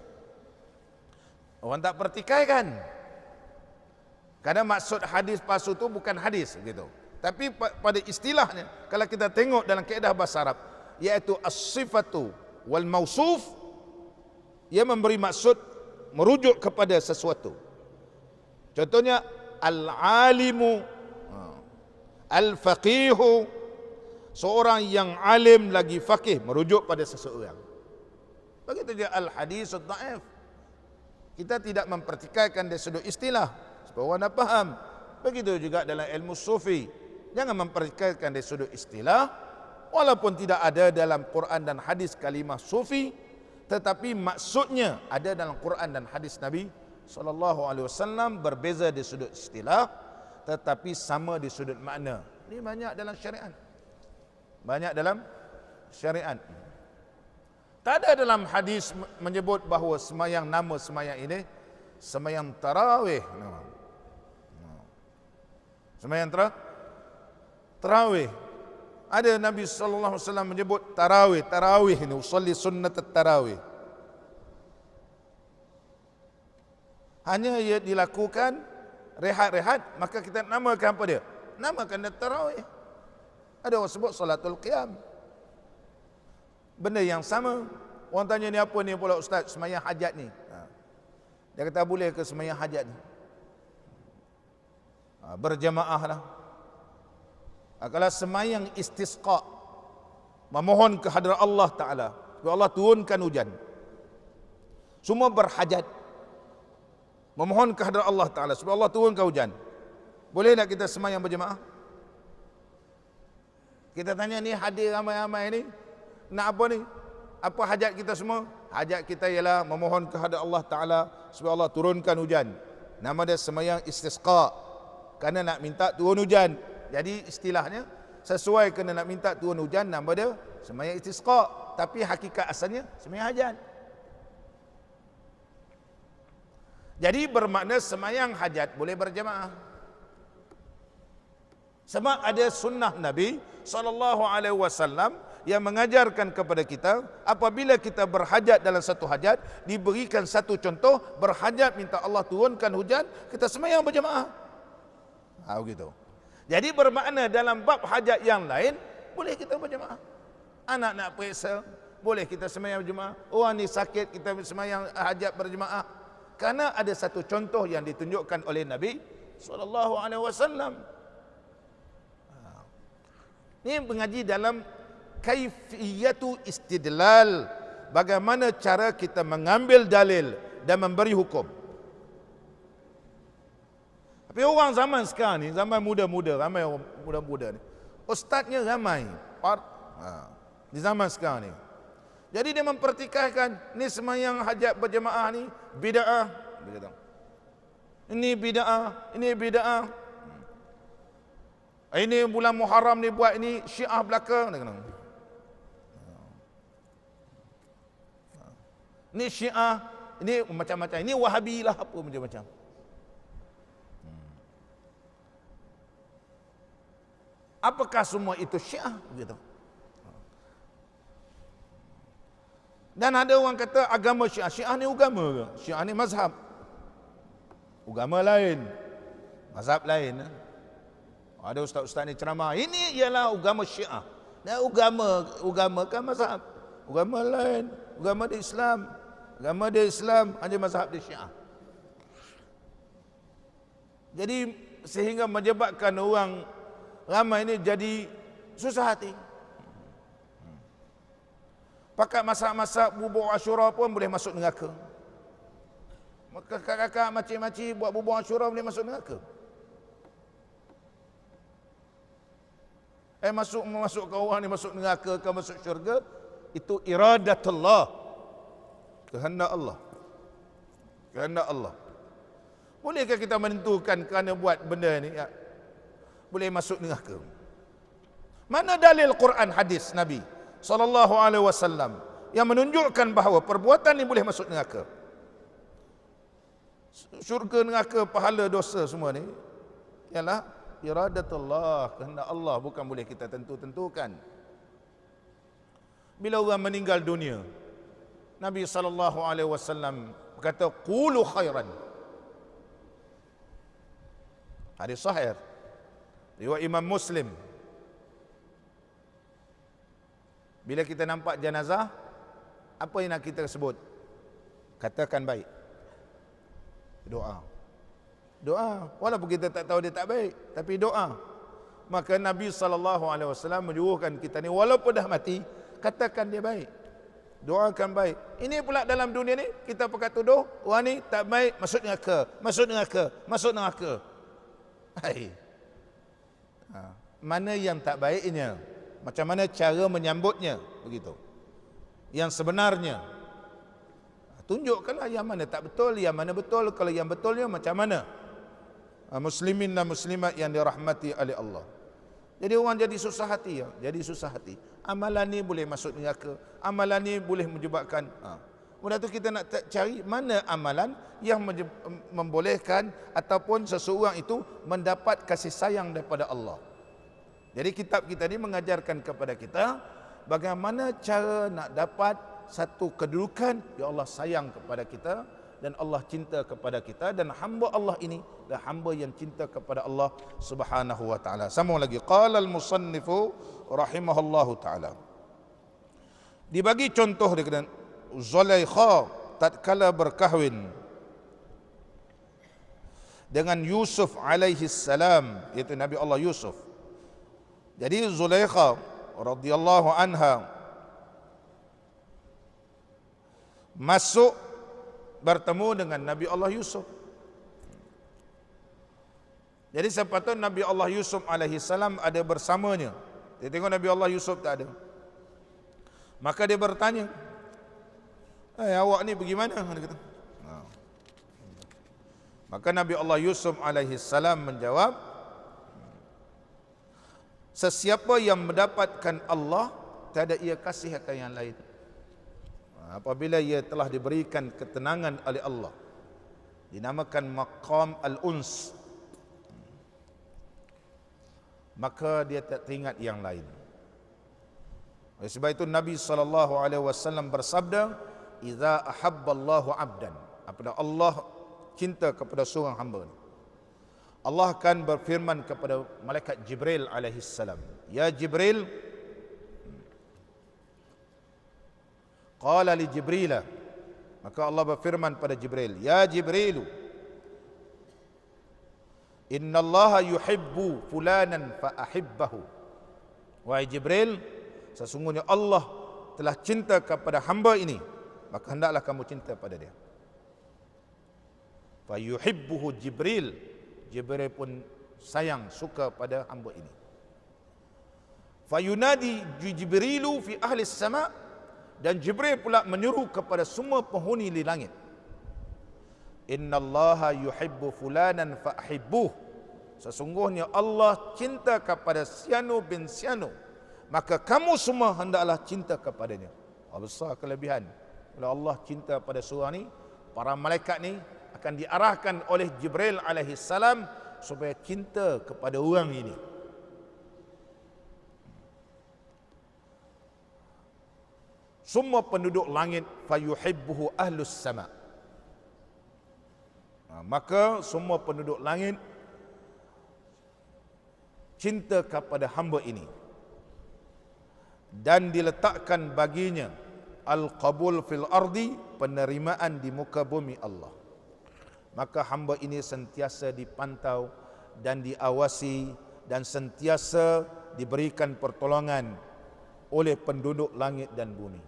Orang tak pertikaikan. Kadang maksud hadis palsu tu bukan hadis gitu. Tapi pada istilahnya, kalau kita tengok dalam kaedah bahasa Arab, iaitu as-sifatu wal mausuf, ia memberi maksud merujuk kepada sesuatu. Contohnya al-alimu, al-faqihu, seorang yang alim lagi faqih, merujuk pada seseorang. Begitu juga al-hadis ad-dhaif. Kita tidak mempertikaikan dari sudut istilah supaya orang dah faham. Begitu juga dalam ilmu sufi, jangan mempertikaikan dari sudut istilah, walaupun tidak ada dalam Quran dan hadis kalimah sufi, tetapi maksudnya ada dalam Quran dan hadis Nabi SAW, berbeza di sudut istilah tetapi sama di sudut makna. Ini banyak dalam syariat. Banyak dalam syariat. Tak ada dalam hadis menyebut bahawa semayang, nama semayang ini semayang tarawih. Semayang tarawih. Ada Nabi sallallahu alaihi wasallam menyebut tarawih ini usolli sunnat tarawih. Hanya ia dilakukan rehat-rehat, maka kita namakan apa dia? Namakan dia tarawih. Ada orang sebut salatul qiyam. Benda yang sama. Orang tanya ni apa ni pula ustaz, semayang hajat ni. Dia kata boleh ke semayang hajat ni? Berjamaah lah. Kalau semayang istisqa, memohon kehadrat Allah Ta'ala supaya Allah turunkan hujan, semua berhajat memohon kehadrat Allah Ta'ala supaya Allah turunkan hujan, boleh tak kita semayang berjamaah? Kita tanya ni hadir ramai-ramai ni, nak apa ni? Apa hajat kita semua? Hajat kita ialah memohon kehadrat Allah Ta'ala supaya Allah turunkan hujan. Nama dia semayang istisqa, kerana nak minta turun hujan. Jadi istilahnya sesuai kena nak minta turun hujan, nama dia semayang istisqa, tapi hakikat asalnya semayang hajat. Jadi bermakna semayang hajat boleh berjamaah. Sebab ada sunnah Nabi SAW yang mengajarkan kepada kita, apabila kita berhajat dalam satu hajat, diberikan satu contoh, berhajat minta Allah turunkan hujan, kita semayang berjamaah. Begitu. Jadi bermakna dalam bab hajat yang lain, boleh kita berjemaah. Anak nak periksa, boleh kita semayang berjemaah. Orang ni sakit, kita semayang hajat berjemaah. Karena ada satu contoh yang ditunjukkan oleh Nabi SAW. Ini mengaji dalam kaifiyatu istidlal, bagaimana cara kita mengambil dalil dan memberi hukum. Tapi orang zaman sekarang ni, zaman muda-muda, ramai orang muda-muda ni, ustaznya ramai di zaman sekarang ni. Jadi dia mempertikaikan, ni sembahyang hajat berjemaah ni bid'ah, dia kata. Ini bid'ah, ini bid'ah. Ini bulan Muharram ni buat ini Syiah belaka, dia kata. Ini Syiah, ini macam-macam, ini Wahabi lah apa macam-macam. Apakah semua itu Syiah gitu? Dan ada orang kata agama Syiah, Syiah ni agama ke? Syiah ni mazhab. Agama lain, mazhab lain. Ada ustaz-ustaz ni ceramah, ini ialah agama Syiah. Dan agama kan mazhab. Agama lain, agama di Islam. Agama dia Islam, hanya mazhab dia Syiah. Jadi sehingga menyebabkan orang ramai ini jadi susah hati. Pakat masak-masak bubur Asyura pun boleh masuk neraka. Maka kakak-kakak makcik-makcik buat bubur Asyura boleh masuk neraka. Masukkan orang ni masuk neraka ke masuk syurga, itu iradatullah, kehendak Allah. Kehendak Allah. Bolehkah kita menentukan kerana buat benda ni boleh masuk neraka? Mana dalil Quran hadis Nabi sallallahu alaihi wasallam yang menunjukkan bahawa perbuatan ni boleh masuk neraka? Syurga, neraka, pahala, dosa semua ni ialah iradatullah, kehendak Allah, bukan boleh kita tentukan. Bila orang meninggal dunia, Nabi sallallahu alaihi wasallam berkata qulu khairan. Hadis sahih riwayat Imam Muslim. Bila kita nampak jenazah, apa yang nak kita sebut? Katakan baik. Doa. Doa. Walaupun kita tak tahu dia tak baik, tapi doa. Maka Nabi SAW menyuruhkan kita ni, walaupun dah mati, katakan dia baik. Doakan baik. Ini pula dalam dunia ni, kita pakai tuduh, orang ni tak baik, masuk neraka, masuk neraka, masuk neraka. Hai. Mana yang tak baiknya? Macam mana cara menyambutnya? Begitu. Yang sebenarnya. Tunjukkanlah yang mana tak betul, yang mana betul. Kalau yang betulnya macam mana? Muslimin dan muslimat yang dirahmati oleh Allah. Jadi orang jadi susah hati ya. Jadi susah hati. Amalan ni boleh masuk neraka. Amalan ni boleh menyebabkan. Kemudian tu kita nak cari mana amalan yang membolehkan ataupun seseorang itu mendapat kasih sayang daripada Allah. Jadi kitab kita ni mengajarkan kepada kita bagaimana cara nak dapat satu kedudukan ya Allah sayang kepada kita dan Allah cinta kepada kita, dan hamba Allah ini adalah hamba yang cinta kepada Allah Subhanahu wa taala. Sambung lagi, qala al-musannifu rahimahullahu taala. Dibagi contoh dia kata Zulaikha tatkala berkahwin dengan Yusuf alaihi salam, iaitu Nabi Allah Yusuf. Jadi Zulaikha radhiyallahu anha masuk bertemu dengan Nabi Allah Yusuf. Jadi sepatutnya Nabi Allah Yusuf alaihi salam ada bersamanya. Dia tengok Nabi Allah Yusuf tak ada. Maka dia bertanya, awak ni pergi mana? Dia kata. Maka Nabi Allah Yusuf alaihi salam menjawab, sesiapa yang mendapatkan Allah, tiada ia kasih akan yang lain. Apabila ia telah diberikan ketenangan oleh Allah, dinamakan maqam al-uns, maka dia tak teringat yang lain. Oleh sebab itu Nabi SAW bersabda, "Idza ahabballahu 'abdan", apabila Allah cinta kepada seorang hamba, Allah akan berfirman kepada malaikat Jibril alaihi salam, "Ya Jibril," qala li Jibril, maka Allah berfirman pada Jibril, "Ya Jibril, inna Allah yuhibbu fulanan fa ahibbahu." Wahai Jibril, sesungguhnya Allah telah cinta kepada hamba ini, maka hendaklah kamu cinta pada dia. Fa yuhibbuhu Jibril, Jibril pun sayang, suka pada hamba ini. Fa yunadi Jibrilu fi ahli sama, Dan Jibril pula menyuruh kepada semua penghuni di langit, innallaha yuhibbu fulanan fa'hibbuh, sesungguhnya Allah cinta kepada Sianu bin Sianu, maka kamu semua hendaklah cinta kepadanya. Besar kelebihan. Kalau Allah cinta pada seorang ni, para malaikat ni akan diarahkan oleh Jibril alaihi salam supaya cinta kepada orang ini. Semua penduduk langit fayuhibbuhu ahlus sama. Maka semua penduduk langit cinta kepada hamba ini, dan diletakkan baginya al-qabul fil ardi, penerimaan di muka bumi Allah. Maka hamba ini sentiasa dipantau dan diawasi dan sentiasa diberikan pertolongan oleh penduduk langit dan bumi.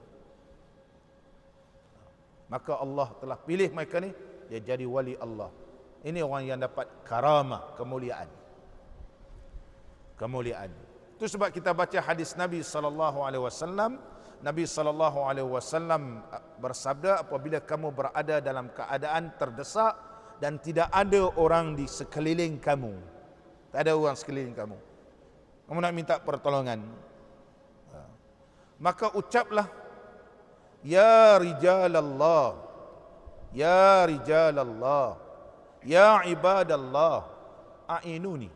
Maka Allah telah pilih mereka ni, dia jadi wali Allah. Ini orang yang dapat karamah, kemuliaan. Kemuliaan. Itu sebab kita baca hadis Nabi sallallahu alaihi wasallam. Nabi sallallahu alaihi wasallam bersabda, apabila kamu berada dalam keadaan terdesak dan tidak ada orang di sekeliling kamu, tak ada orang sekeliling kamu, kamu nak minta pertolongan, maka ucaplah, ya rijalallah, ya rijalallah, ya ibadallah, a'inuni,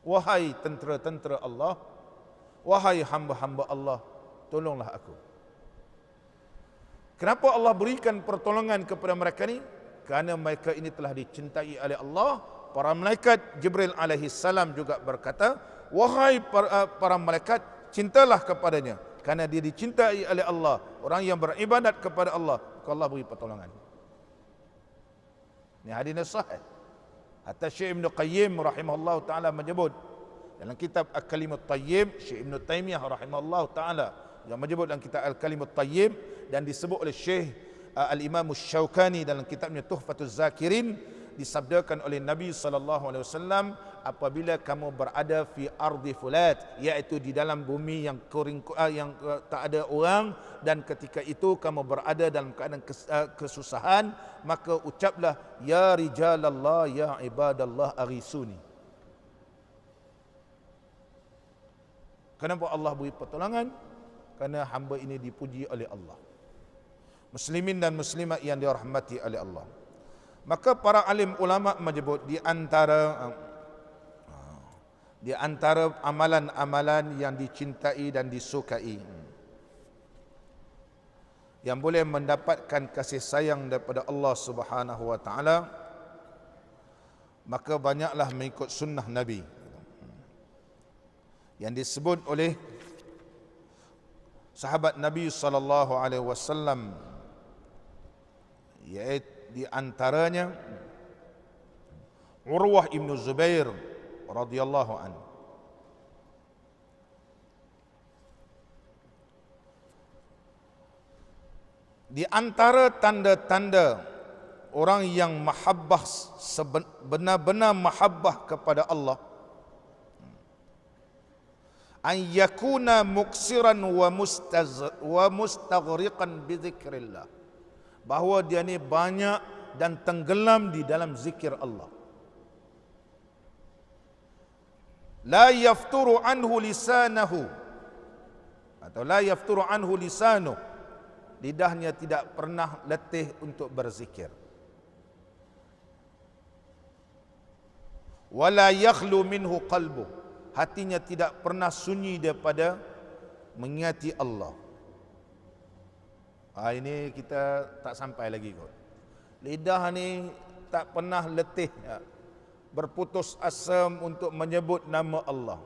wahai tentera-tentera Allah, wahai hamba-hamba Allah, tolonglah aku. Kenapa Allah berikan pertolongan kepada mereka ni? Kerana mereka ini telah dicintai oleh Allah. Para malaikat, Jibril alaihi salam juga berkata, wahai para malaikat, cintalah kepadanya, kerana dia dicintai oleh Allah. Orang yang beribadat kepada Allah, maka Allah beri pertolongan. Ini hadis sahih. Hatta Syekh Ibn Qayyim rahimahullah ta'ala menyebut dalam kitab Al-Kalimut Tayyib, Syekh Ibn Taymiyah rahimahullah ta'ala yang menyebut dalam kitab Al-Kalimut Tayyib, dan disebut oleh Syekh Al-Imam Syaukani dalam kitabnya Tuhfatuz Zakirin, disabdakan oleh Nabi SAW, apabila kamu berada fi ardi fulat, iaitu di dalam bumi yang kering, yang tak ada orang, dan ketika itu kamu berada dalam keadaan kesusahan, maka ucaplah, ya rijalallah, ya ibadallah, arisuni. Kenapa Allah beri pertolongan? Kerana hamba ini dipuji oleh Allah. Muslimin dan muslimat yang dirahmati oleh Allah. Maka para alim ulama menyebut di antara amalan-amalan yang dicintai dan disukai, yang boleh mendapatkan kasih sayang daripada Allah Subhanahu wa taala, maka banyaklah mengikut sunnah Nabi yang disebut oleh sahabat Nabi sallallahu alaihi wasallam, yaitu di antaranya Urwah ibn Zubair radhiyallahu anhu. Di antara tanda-tanda orang yang mahabbah, benar-benar mahabbah kepada Allah, an yakuna muksiran wa mustaghriqan bi dzikrillah, bahawa dia ni banyak dan tenggelam di dalam zikir Allah. La yafturu anhu lisanahu, atau la yafturu anhu lisanuh, lidahnya tidak pernah letih untuk berzikir. Wala yakhlu minhu qalbuh, hatinya tidak pernah sunyi daripada mengingati Allah. Ini kita tak sampai lagi kot. Lidah ni tak pernah letih, berputus asa untuk menyebut nama Allah.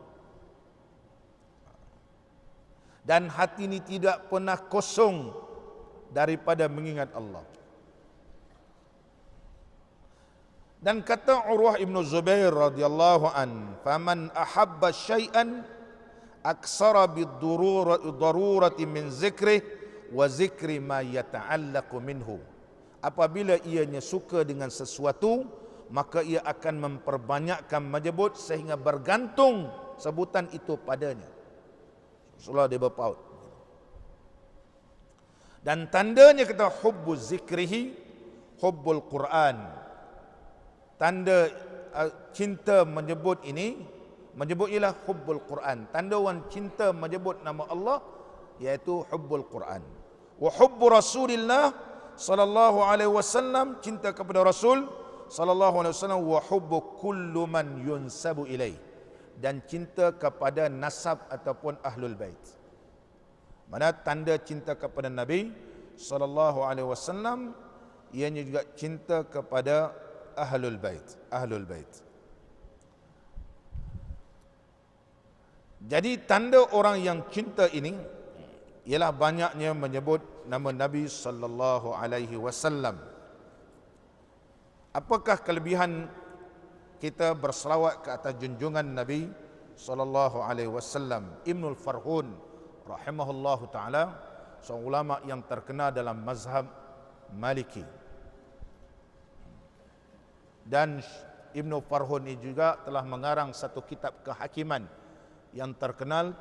Dan hati ni tidak pernah kosong daripada mengingat Allah. Dan kata Urwah ibn Zubair radhiyallahu an, faman ahabba syai'an aksara bid-darurati min zikrih wa zikri ma yata'allaqu minhu. Apabila ianya suka dengan sesuatu, maka ia akan memperbanyakkan menyebut sehingga bergantung sebutan itu padanya. Rasulullah dia berpaut. Dan tandanya kata hubbu zikrihi hubbul Quran. Tanda cinta menyebut ini, menyebut ialah hubbul Quran. Tanda orang cinta menyebut nama Allah iaitu hubbul Quran. Wa hubbu Rasulillah sallallahu alaihi wasallam, cinta kepada Rasul sallallahu alaihi wasallam, wa hubbu kullu man yunsabu ilaih, dan cinta kepada nasab ataupun ahlul bait. Mana tanda cinta kepada Nabi sallallahu alaihi wasallam ianya juga cinta kepada ahlul bait, ahlul bait. Jadi tanda orang yang cinta ini ialah banyaknya menyebut nama Nabi sallallahu alaihi wasallam. Apakah kelebihan kita berselawat ke atas junjungan Nabi sallallahu alaihi wasallam? Ibnul Farhun rahimahullahu taala, seorang ulama yang terkenal dalam mazhab Maliki. Dan Ibnu Farhun ini juga telah mengarang satu kitab kehakiman yang terkenal,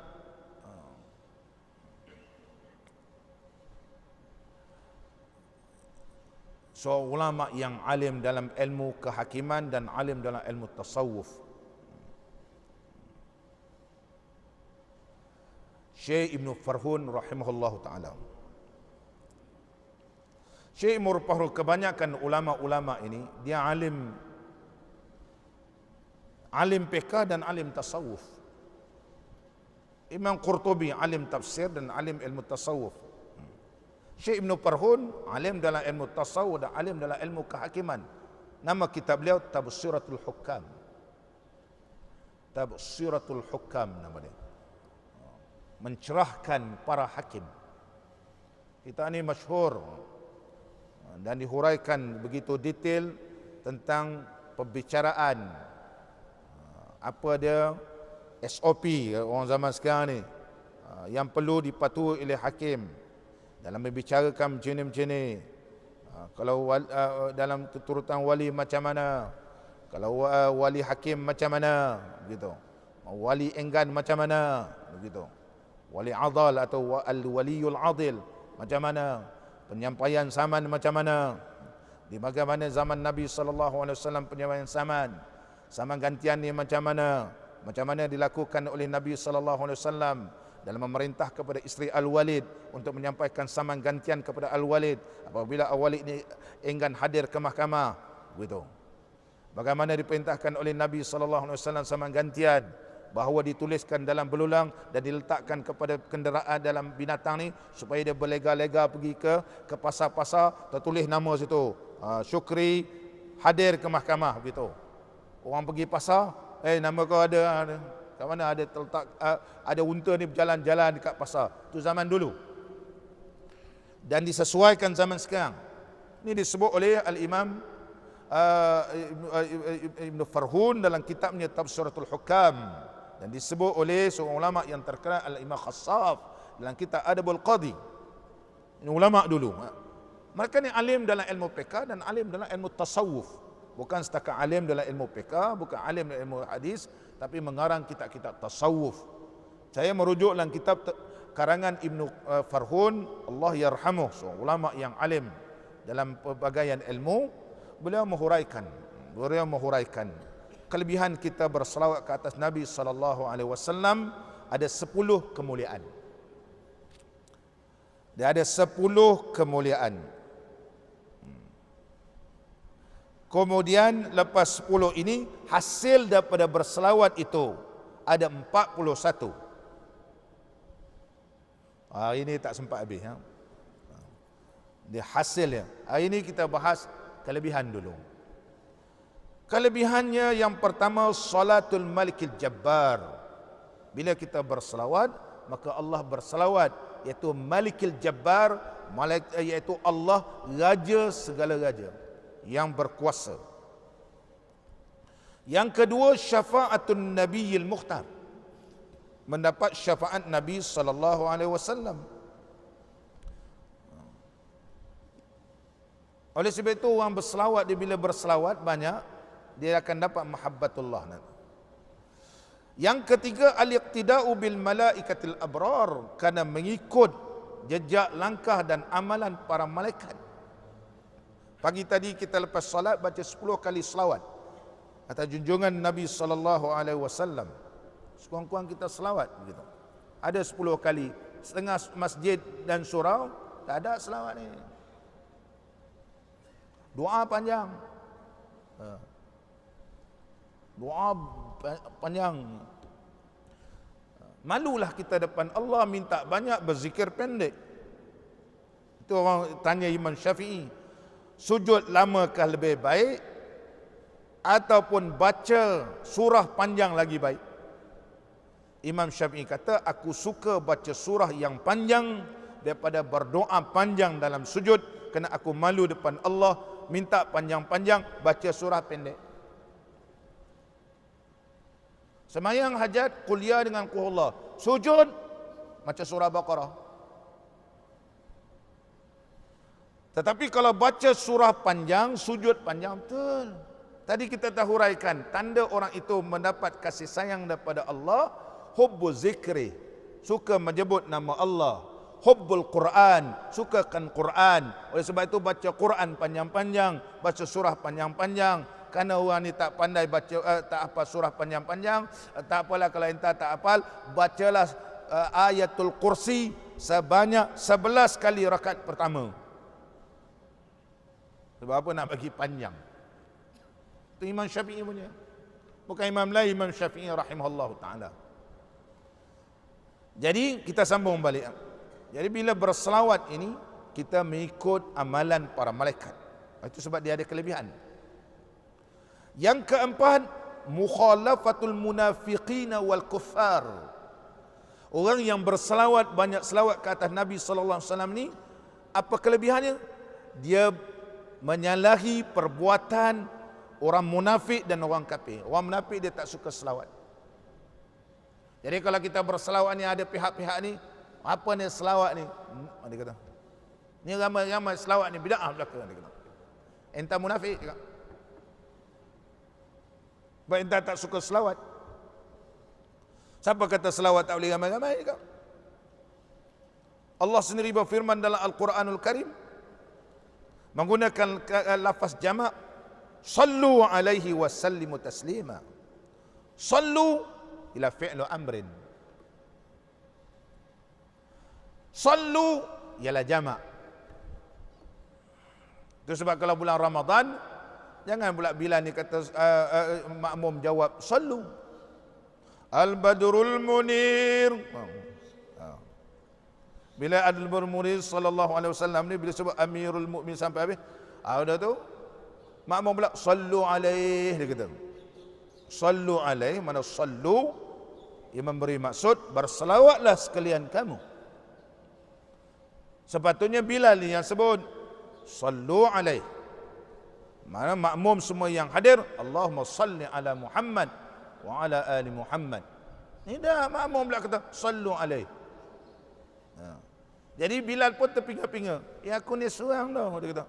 seorang ulama yang alim dalam ilmu kehakiman dan alim dalam ilmu tasawuf. Syekh Ibnu Farhun rahimahullahu taala. Syekh Ibnu Farhun, kebanyakan ulama-ulama ini dia alim fiqh dan alim tasawuf. Imam Qurtubi alim tafsir dan alim ilmu tasawuf. Syekh Ibnu Farhun alim dalam ilmu tasawuf dan alim dalam ilmu kehakiman. Nama kitab beliau Tabsiratul Hukam. Tabsiratul Hukam nama dia. Mencerahkan para hakim. Kita ini masyhur dan dihuraikan begitu detail tentang pembicaraan apa dia SOP orang zaman sekarang ni yang perlu dipatuhi oleh hakim dalam membicarakan macam ni. Kalau dalam keturutan wali macam mana, kalau wali hakim macam mana, begitu. Wali enggan macam mana, begitu. Wali adal atau al-waliyul adil macam mana, penyampaian saman macam mana, di bagaimana zaman Nabi sallallahu alaihi wasallam penyampaian saman gantian ni macam mana dilakukan oleh Nabi sallallahu alaihi wasallam dalam memerintah kepada isteri Al-Walid untuk menyampaikan saman gantian kepada Al-Walid apabila Al-Walid ni enggan hadir ke mahkamah, begitu. Bagaimana diperintahkan oleh Nabi sallallahu alaihi wasallam saman gantian, bahawa dituliskan dalam belulang dan diletakkan kepada kenderaan dalam binatang ni supaya dia berlega-lega pergi ke pasar-pasar, tertulis nama situ, Syukri hadir ke mahkamah, begitu. Orang pergi pasar, nama kau ada kat mana, ada terletak, ada unta ni berjalan-jalan dekat pasar. Itu zaman dulu. Dan disesuaikan zaman sekarang. Ini disebut oleh Al-Imam Ibn Farhun dalam kitabnya Tabsiratul Hukam, dan disebut oleh seorang ulama yang terkenal Al-Imam Khassaf dalam kitab Adabul Qadi. Ini ulama dulu. Mereka ni alim dalam ilmu fiqh dan alim dalam ilmu tasawuf. Bukan setakat alim dalam ilmu fiqh, bukan alim dalam ilmu hadis, tapi mengarang kitab-kitab tasawuf. Saya merujuk dalam kitab karangan Ibnu Farhun, Allah yarhamuh, seorang ulama yang alim dalam pelbagai ilmu. Beliau menghuraikan kelebihan kita berselawat ke atas Nabi sallallahu alaihi wasallam ada 10 kemuliaan. Dia ada 10 kemuliaan. Kemudian lepas 10 ini, hasil daripada berselawat itu ada 41. Hari ini tak sempat habis. Dia hasilnya. Hari ini kita bahas kelebihan dulu. Kelebihannya yang pertama, salatul malikil jabbar. Bila kita berselawat, maka Allah berselawat, iaitu malikil jabbar, iaitu Allah raja segala raja yang berkuasa. Yang kedua, syafa'atun nabiyil mukhtar, mendapat syafaat Nabi sallallahu alaihi wasallam. Oleh sebab itu orang berselawat, dia bila berselawat banyak, dia akan dapat mahabbatullah nanti. Yang ketiga, al-iqtida'u bil malaikatil abrar, kerana mengikut jejak langkah dan amalan para malaikat. Pagi tadi kita lepas salat baca 10 kali selawat atas junjungan Nabi sallallahu alaihi wasallam. Sekurang-kurang kita selawat begitu. Ada 10 kali. Setengah masjid dan surau tak ada selawat ni. Doa panjang. Doa panjang. Malulah kita depan Allah, minta banyak, berzikir pendek. Itu orang tanya Imam Syafi'i, sujud lamakah lebih baik ataupun baca surah panjang lagi baik? Imam Syafi'i kata, aku suka baca surah yang panjang daripada berdoa panjang dalam sujud, kerana aku malu depan Allah, minta panjang-panjang, baca surah pendek. Semayang hajat, kuliah dengan qul. Sujud, baca surah Baqarah. Tetapi kalau baca surah panjang, sujud panjang, betul. Tadi kita dah huraikan, tanda orang itu mendapat kasih sayang daripada Allah, hubbu zikri, suka menyebut nama Allah. Hubbul Quran, sukakan Quran. Oleh sebab itu baca Quran panjang-panjang, baca surah panjang-panjang. Kerana orang ni tak pandai baca, tak hafal surah panjang-panjang, tak apalah kalau entah tak hafal, bacalah ayatul kursi sebanyak 11 kali rakaat pertama. Sebab apa nak bagi panjang? Itu Imam Syafi'i punya. Bukan Imam lain, Imam Syafi'i rahimahullah ta'ala. Jadi kita sambung balik. Jadi bila berselawat ini, kita mengikut amalan para malaikat. Itu sebab dia ada kelebihan. Yang keempat, mukhalafatul munafiqina wal kuffar. Orang yang berselawat, banyak selawat ke atas Nabi sallallahu alaihi wasallam ni, apa kelebihannya? Dia menyalahi perbuatan orang munafik dan orang kafir. Orang munafik dia tak suka selawat. Jadi kalau kita berselawat ni, ada pihak-pihak ni, apa ni selawat ni? Dia kata, ni ramai-ramai selawat ni bid'ah belaka, dia kata. Entah munafik juga. Sebab entah tak suka selawat. Siapa kata selawat tak boleh ramai-ramai? Allah sendiri berfirman dalam Al-Quranul Karim, menggunakan lafaz jamak, sallu alaihi wa sallimu taslima. Sallu ila fi'lu amrin. Sallu ialah jamak. Itu sebab kalau bulan Ramadan, jangan pula bila ni kata makmum jawab sallu. Al-Badrul Munir. Bila Al-Badrul Munir sallallahu alaihi wasallam ni, bila sebut Amirul Mukminin sampai habis, dah tu makmum pula sallu alaihi, dia kata. Sallu alaihi, mana sallu, ia memberi maksud berselawatlah sekalian kamu. Sepatutnya Bilal yang sebut sallu alaihi. Mana makmum semua yang hadir, Allahumma salli ala Muhammad wa ala ali Muhammad. Ini dah makmum pula kata sallu alaihi. Jadi Bilal pun terpinga-pinga. Ya aku ni seorang dah, dia kata.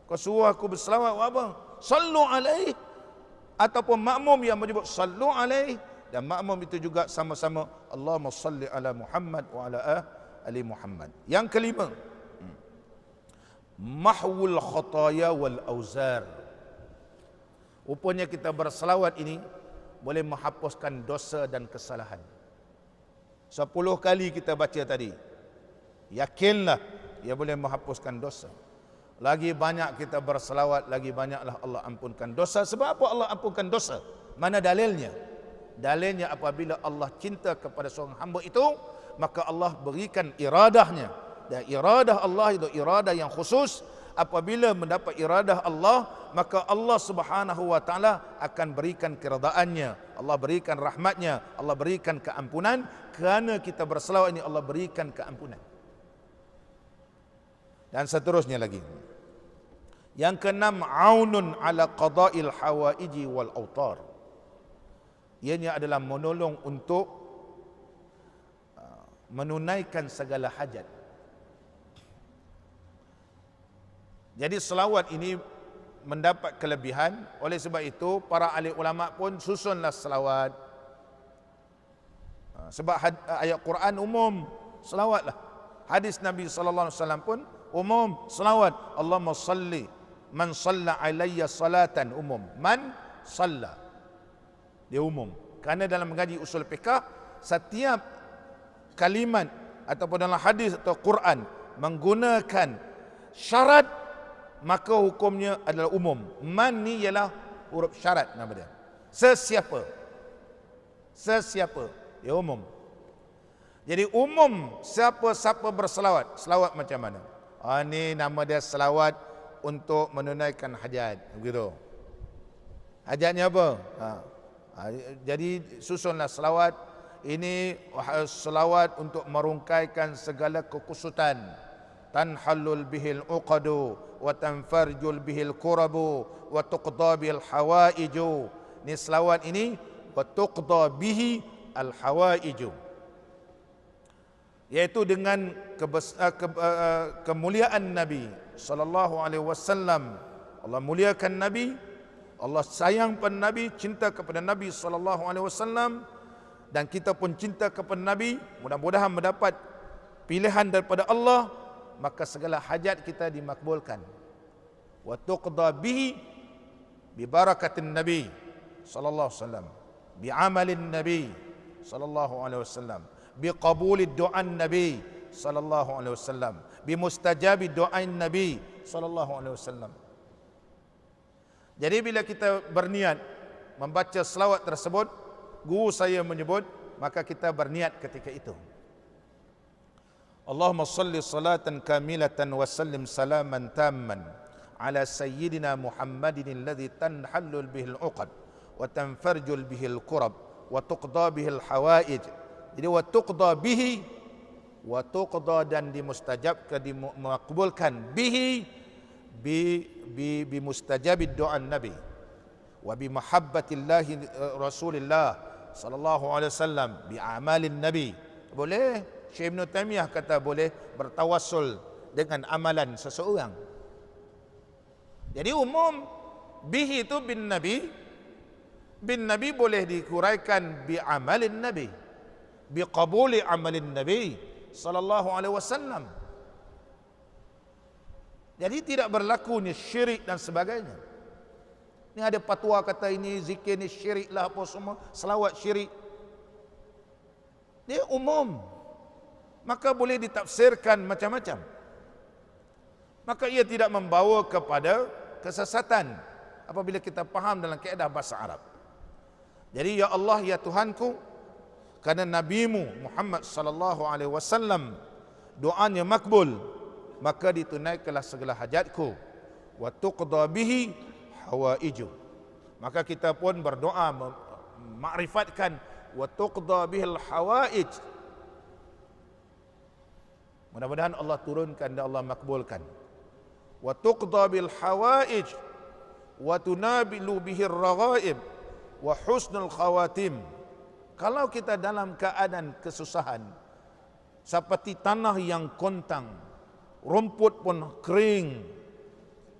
Kau suruh aku berselawat apa? Sallu alaihi. Ataupun makmum yang menyebut sallu alaihi, dan makmum itu juga sama-sama Allahumma salli ala Muhammad wa ala ali Muhammad. Yang kelima, mahwul khataya wal auzar. Rupanya kita berselawat ini boleh menghapuskan dosa dan kesalahan. 10 kali kita baca tadi, yakinlah ia boleh menghapuskan dosa. Lagi banyak kita berselawat, lagi banyaklah Allah ampunkan dosa. Sebab apa Allah ampunkan dosa? Mana dalilnya? Dalilnya apabila Allah cinta kepada seorang hamba itu, maka Allah berikan iradahnya. Dan iradah Allah itu iradah yang khusus. Apabila mendapat iradah Allah, maka Allah Subhanahu wa taala akan berikan keredaannya, Allah berikan rahmatnya, Allah berikan keampunan. Kerana kita berselawat ini, Allah berikan keampunan. Dan seterusnya lagi. Yang keenam, aunun ala qada'il hawaiji wal autar. Ianya adalah menolong untuk menunaikan segala hajat. Jadi selawat ini mendapat kelebihan. Oleh sebab itu para ahli ulama pun susunlah selawat. Sebab ayat Quran umum, selawatlah. Hadis Nabi sallallahu alaihi wasallam pun umum, selawat. Allahumma salli man salla alayya salatan, umum. Man salla, dia umum. Kerana dalam mengaji usul fiqh, setiap kalimat ataupun dalam hadis atau Quran menggunakan syarat, maka hukumnya adalah umum. Man ni ialah huruf syarat nama dia. Sesiapa, dia umum. Jadi umum, siapa-siapa berselawat. Selawat macam mana? Ni nama dia selawat untuk menunaikan hajat, begitu. Hajatnya apa? Jadi susunlah selawat. Ini selawat untuk merungkaikan segala kekusutan. Tanhallul bihil uqadu wa tanfarjul bihil kurabu wa tuqda bihil hawaiju. Ini selawat ini wa tuqda bihi al hawaiju, yaitu dengan kemuliaan Nabi sallallahu alaihi wasallam. Allah muliakan Nabi, Allah sayang pada Nabi, cinta kepada Nabi sallallahu alaihi wasallam, dan kita pun cinta kepada Nabi. Mudah-mudahan mendapat pilihan daripada Allah, maka segala hajat kita dimakbulkan. Wa tuqda bihi bi barakatin Nabi sallallahu alaihi wasallam, bi amalin Nabi sallallahu alaihi wasallam, bi qabuli du'an Nabi sallallahu alaihi wasallam, bi mustajabi du'ain Nabi sallallahu alaihi wasallam. Jadi bila kita berniat membaca selawat tersebut, guru saya menyebut, maka kita berniat ketika itu. Allahumma salli salatan kamilatan wa sallim salaman tamman ala sayyidina Muhammadin alladhi tanhallu bihil uqad wa tanfarjul bihil kurab wa tuqda bihil hawaij. Jadi wa tuqda bihi, wa tuqda dan dimustajabkan, dimakbulkan, bihi bi mustajabid doa Nabi wa bi mahabbatillahi Rasulillah sallallahu alaihi wasallam, bi amalin Nabi. Boleh, Syekh Ibn Taimiyah kata boleh bertawassul dengan amalan seseorang. Jadi umum, bihi itu bin Nabi. Bin Nabi boleh dikuraikan bi amalin Nabi, bi qabuli amalin Nabi sallallahu alaihi wasallam. Jadi tidak berlaku ni syirik dan sebagainya. Ni ada fatwa kata ini zikir ni syirik lah apa semua, selawat syirik. Dia umum, maka boleh ditafsirkan macam-macam. Maka ia tidak membawa kepada kesesatan apabila kita faham dalam kaedah bahasa Arab. Jadi ya Allah ya Tuhanku, kerana nabimu Muhammad sallallahu alaihi wasallam doanya makbul, maka ditunaikanlah segala hajatku. Wa tuqda bihi hawaiju. Maka kita pun berdoa makrifatkan wa tuqda bihil hawaij. Mudah-mudahan Allah turunkan dan Allah makbulkan. Wa tuqda bil hawaij wa tunabilu bihir raghaib wa husnul khawatim. Kalau kita dalam keadaan kesusahan seperti tanah yang kontang, rumput pun kering,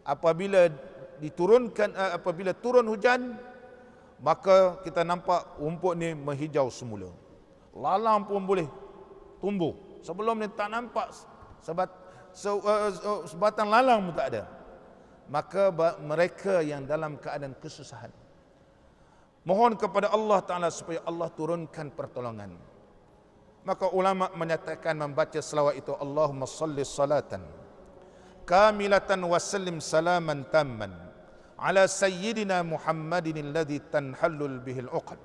apabila turun hujan, maka kita nampak rumput ni menghijau semula. Lalang pun boleh tumbuh. Sebelum ni tak nampak sebatang lalang pun tak ada. Maka mereka yang dalam keadaan kesusahan, mohon kepada Allah Ta'ala supaya Allah turunkan pertolongan. Maka ulama menyatakan membaca selawat itu, Allahumma salli salatan kamilatan wa sallim salaman tamman ala sayyidina Muhammadin alladhi tanhallul bihil uqad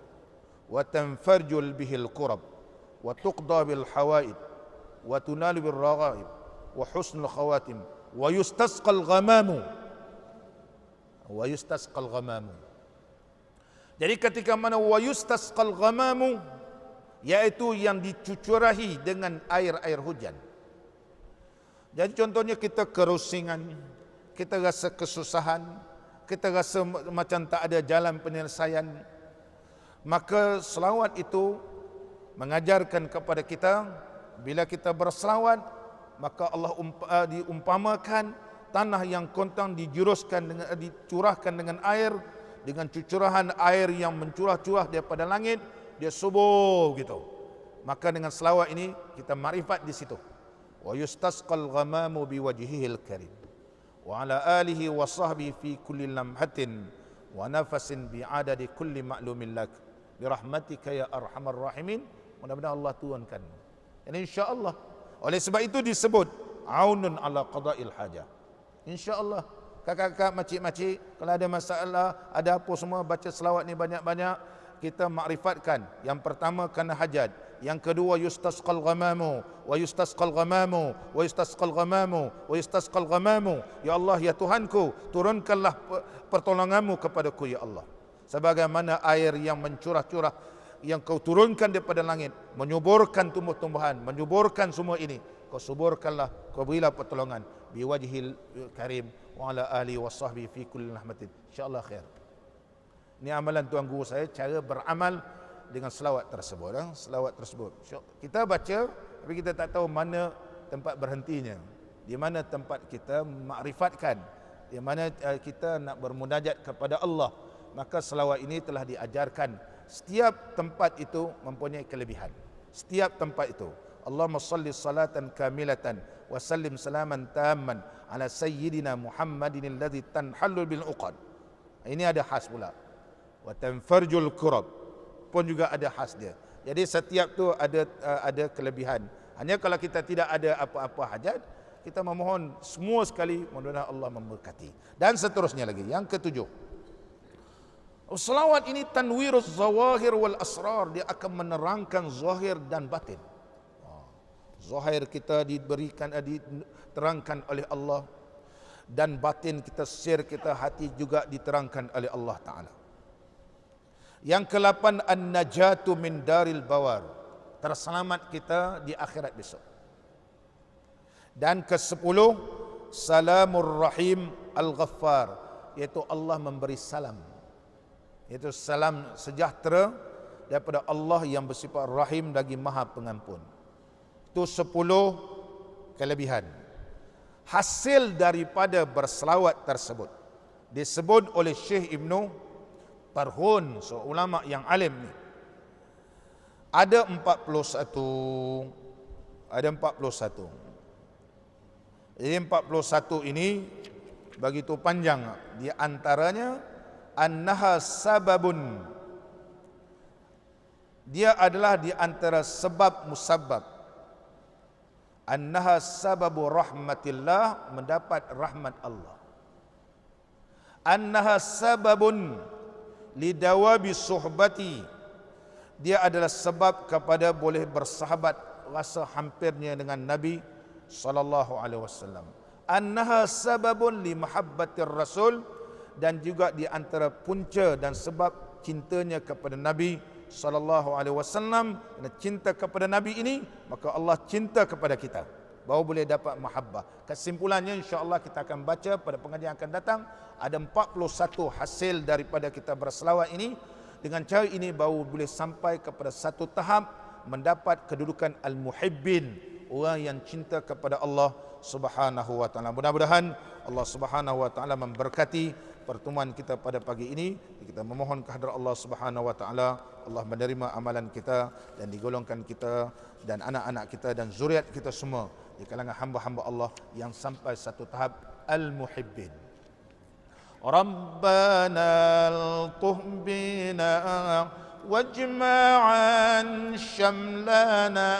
wa tanfarjul bihil kurab wa tuqda bil hawaid wa tunalu bil raghaib wa husnul khawatim wa yustasqal ghamamu. Jadi ketika mana wa yustasqal ghamamu, yaitu yang dicucurahi dengan air-air hujan. Jadi contohnya kita kerusingan, kita rasa kesusahan, kita rasa macam tak ada jalan penyelesaian, maka selawat itu mengajarkan kepada kita, bila kita berselawat, maka Allah diumpamakan tanah yang kontang dicurahkan dengan air, dengan cucurahan air yang mencurah-curah daripada langit, dia subur gitu. Maka dengan selawat ini kita makrifat di situ. wa yustasqal ghamamu biwajhihil karim wa ala alihi wa sahbihi fi kulli lamhatin wa nafasin bi'adadi kulli ma'lumin lak birahmatika ya arhamar rahimin. Mudah-mudahan Allah turunkan. Dan insya-Allah oleh sebab itu disebut aunun ala qada'il hajah. Insya-Allah kakak-kakak, makcik-makcik, kalau ada masalah, ada apa semua, baca selawat ni banyak-banyak. Kita makrifatkan. Yang pertama kerana hajat. Yang kedua yustasqal ghamamu wa yustasqal ghamamu wa yustasqal ghamamu wa yustasqal ghamamu. Ya Allah, ya Tuhanku, turunkanlah pertolonganmu kepadaku ya Allah. Sebagaimana air yang mencurah-curah yang kau turunkan daripada langit, menyuburkan tumbuh-tumbuhan, menyuburkan semua ini. Kau suburkanlah, kau berilah pertolongan biwajhil karim wa ala alihi wa sahbihi fi kulli rahmatin. InsyaAllah khair. Ini amalan tuan guru saya, cara beramal dengan selawat tersebut. Selawat tersebut kita baca, tapi kita tak tahu mana tempat berhentinya, di mana tempat kita makrifatkan, di mana kita nak bermunajat kepada Allah. Maka selawat ini telah diajarkan. Setiap tempat itu mempunyai kelebihan. Setiap tempat itu. Allahumma salli salatan kamilatan wa sallim salaman tamman ala sayyidina Muhammadin alladhi tanhallu bil uqad. Ini ada khas pula. Wa tanfarjul kurab pun juga ada khas dia. Jadi setiap tu ada kelebihan. Hanya kalau kita tidak ada apa-apa hajat, kita memohon semua sekali, mudah-mudahan Allah memberkati. Dan seterusnya lagi. Yang ketujuh, selawat ini tanwiruz zawahir wal asrar, dia akan menerangkan zahir dan batin. Zahir kita diberikan, diterangkan oleh Allah, dan batin kita, sir kita, hati juga diterangkan oleh Allah Ta'ala. Yang ke-8, an-najatu min daril bawar, terselamat kita di akhirat besok. Dan ke-10, salamur rahim al-ghaffar, iaitu Allah memberi salam, iaitu salam sejahtera daripada Allah yang bersifat rahim lagi maha pengampun. Itu 10 kelebihan hasil daripada berselawat tersebut. Disebut oleh Syekh Ibnu Farhun, seorang ulama yang alim ni. Ada 41. Jadi 41 ini begitu panjang. Di antaranya annaha sababun, dia adalah di antara sebab musabbab. Annaha sababu rahmatillah, mendapat rahmat Allah. Annaha sababun lidawabi suhbati, dia adalah sebab kepada boleh bersahabat, rasa hampirnya dengan Nabi sallallahu alaihi wasallam. Annaha sababun li mahabbatir rasul, dan juga di antara punca dan sebab cintanya kepada Nabi sallallahu alaihi wasallam. Dan cinta kepada Nabi ini, maka Allah cinta kepada kita, baru boleh dapat mahabbah. Kesimpulannya insya-Allah kita akan baca pada pengajian akan datang. Ada 41 hasil daripada kita berselawat ini. Dengan cara ini baru boleh sampai kepada satu tahap mendapat kedudukan al-muhibbin, orang yang cinta kepada Allah Subhanahu wa taala. Mudah-mudahan Allah Subhanahu wa taala memberkati pertemuan kita pada pagi ini. Kita memohon kehadrat Allah Subhanahu wa taala, Allah menerima amalan kita dan digolongkan kita dan anak-anak kita dan zuriat kita semua di kalangan hamba-hamba Allah yang sampai satu tahap al-muhibbin. Rabbana altuh bina wajma'an syamlana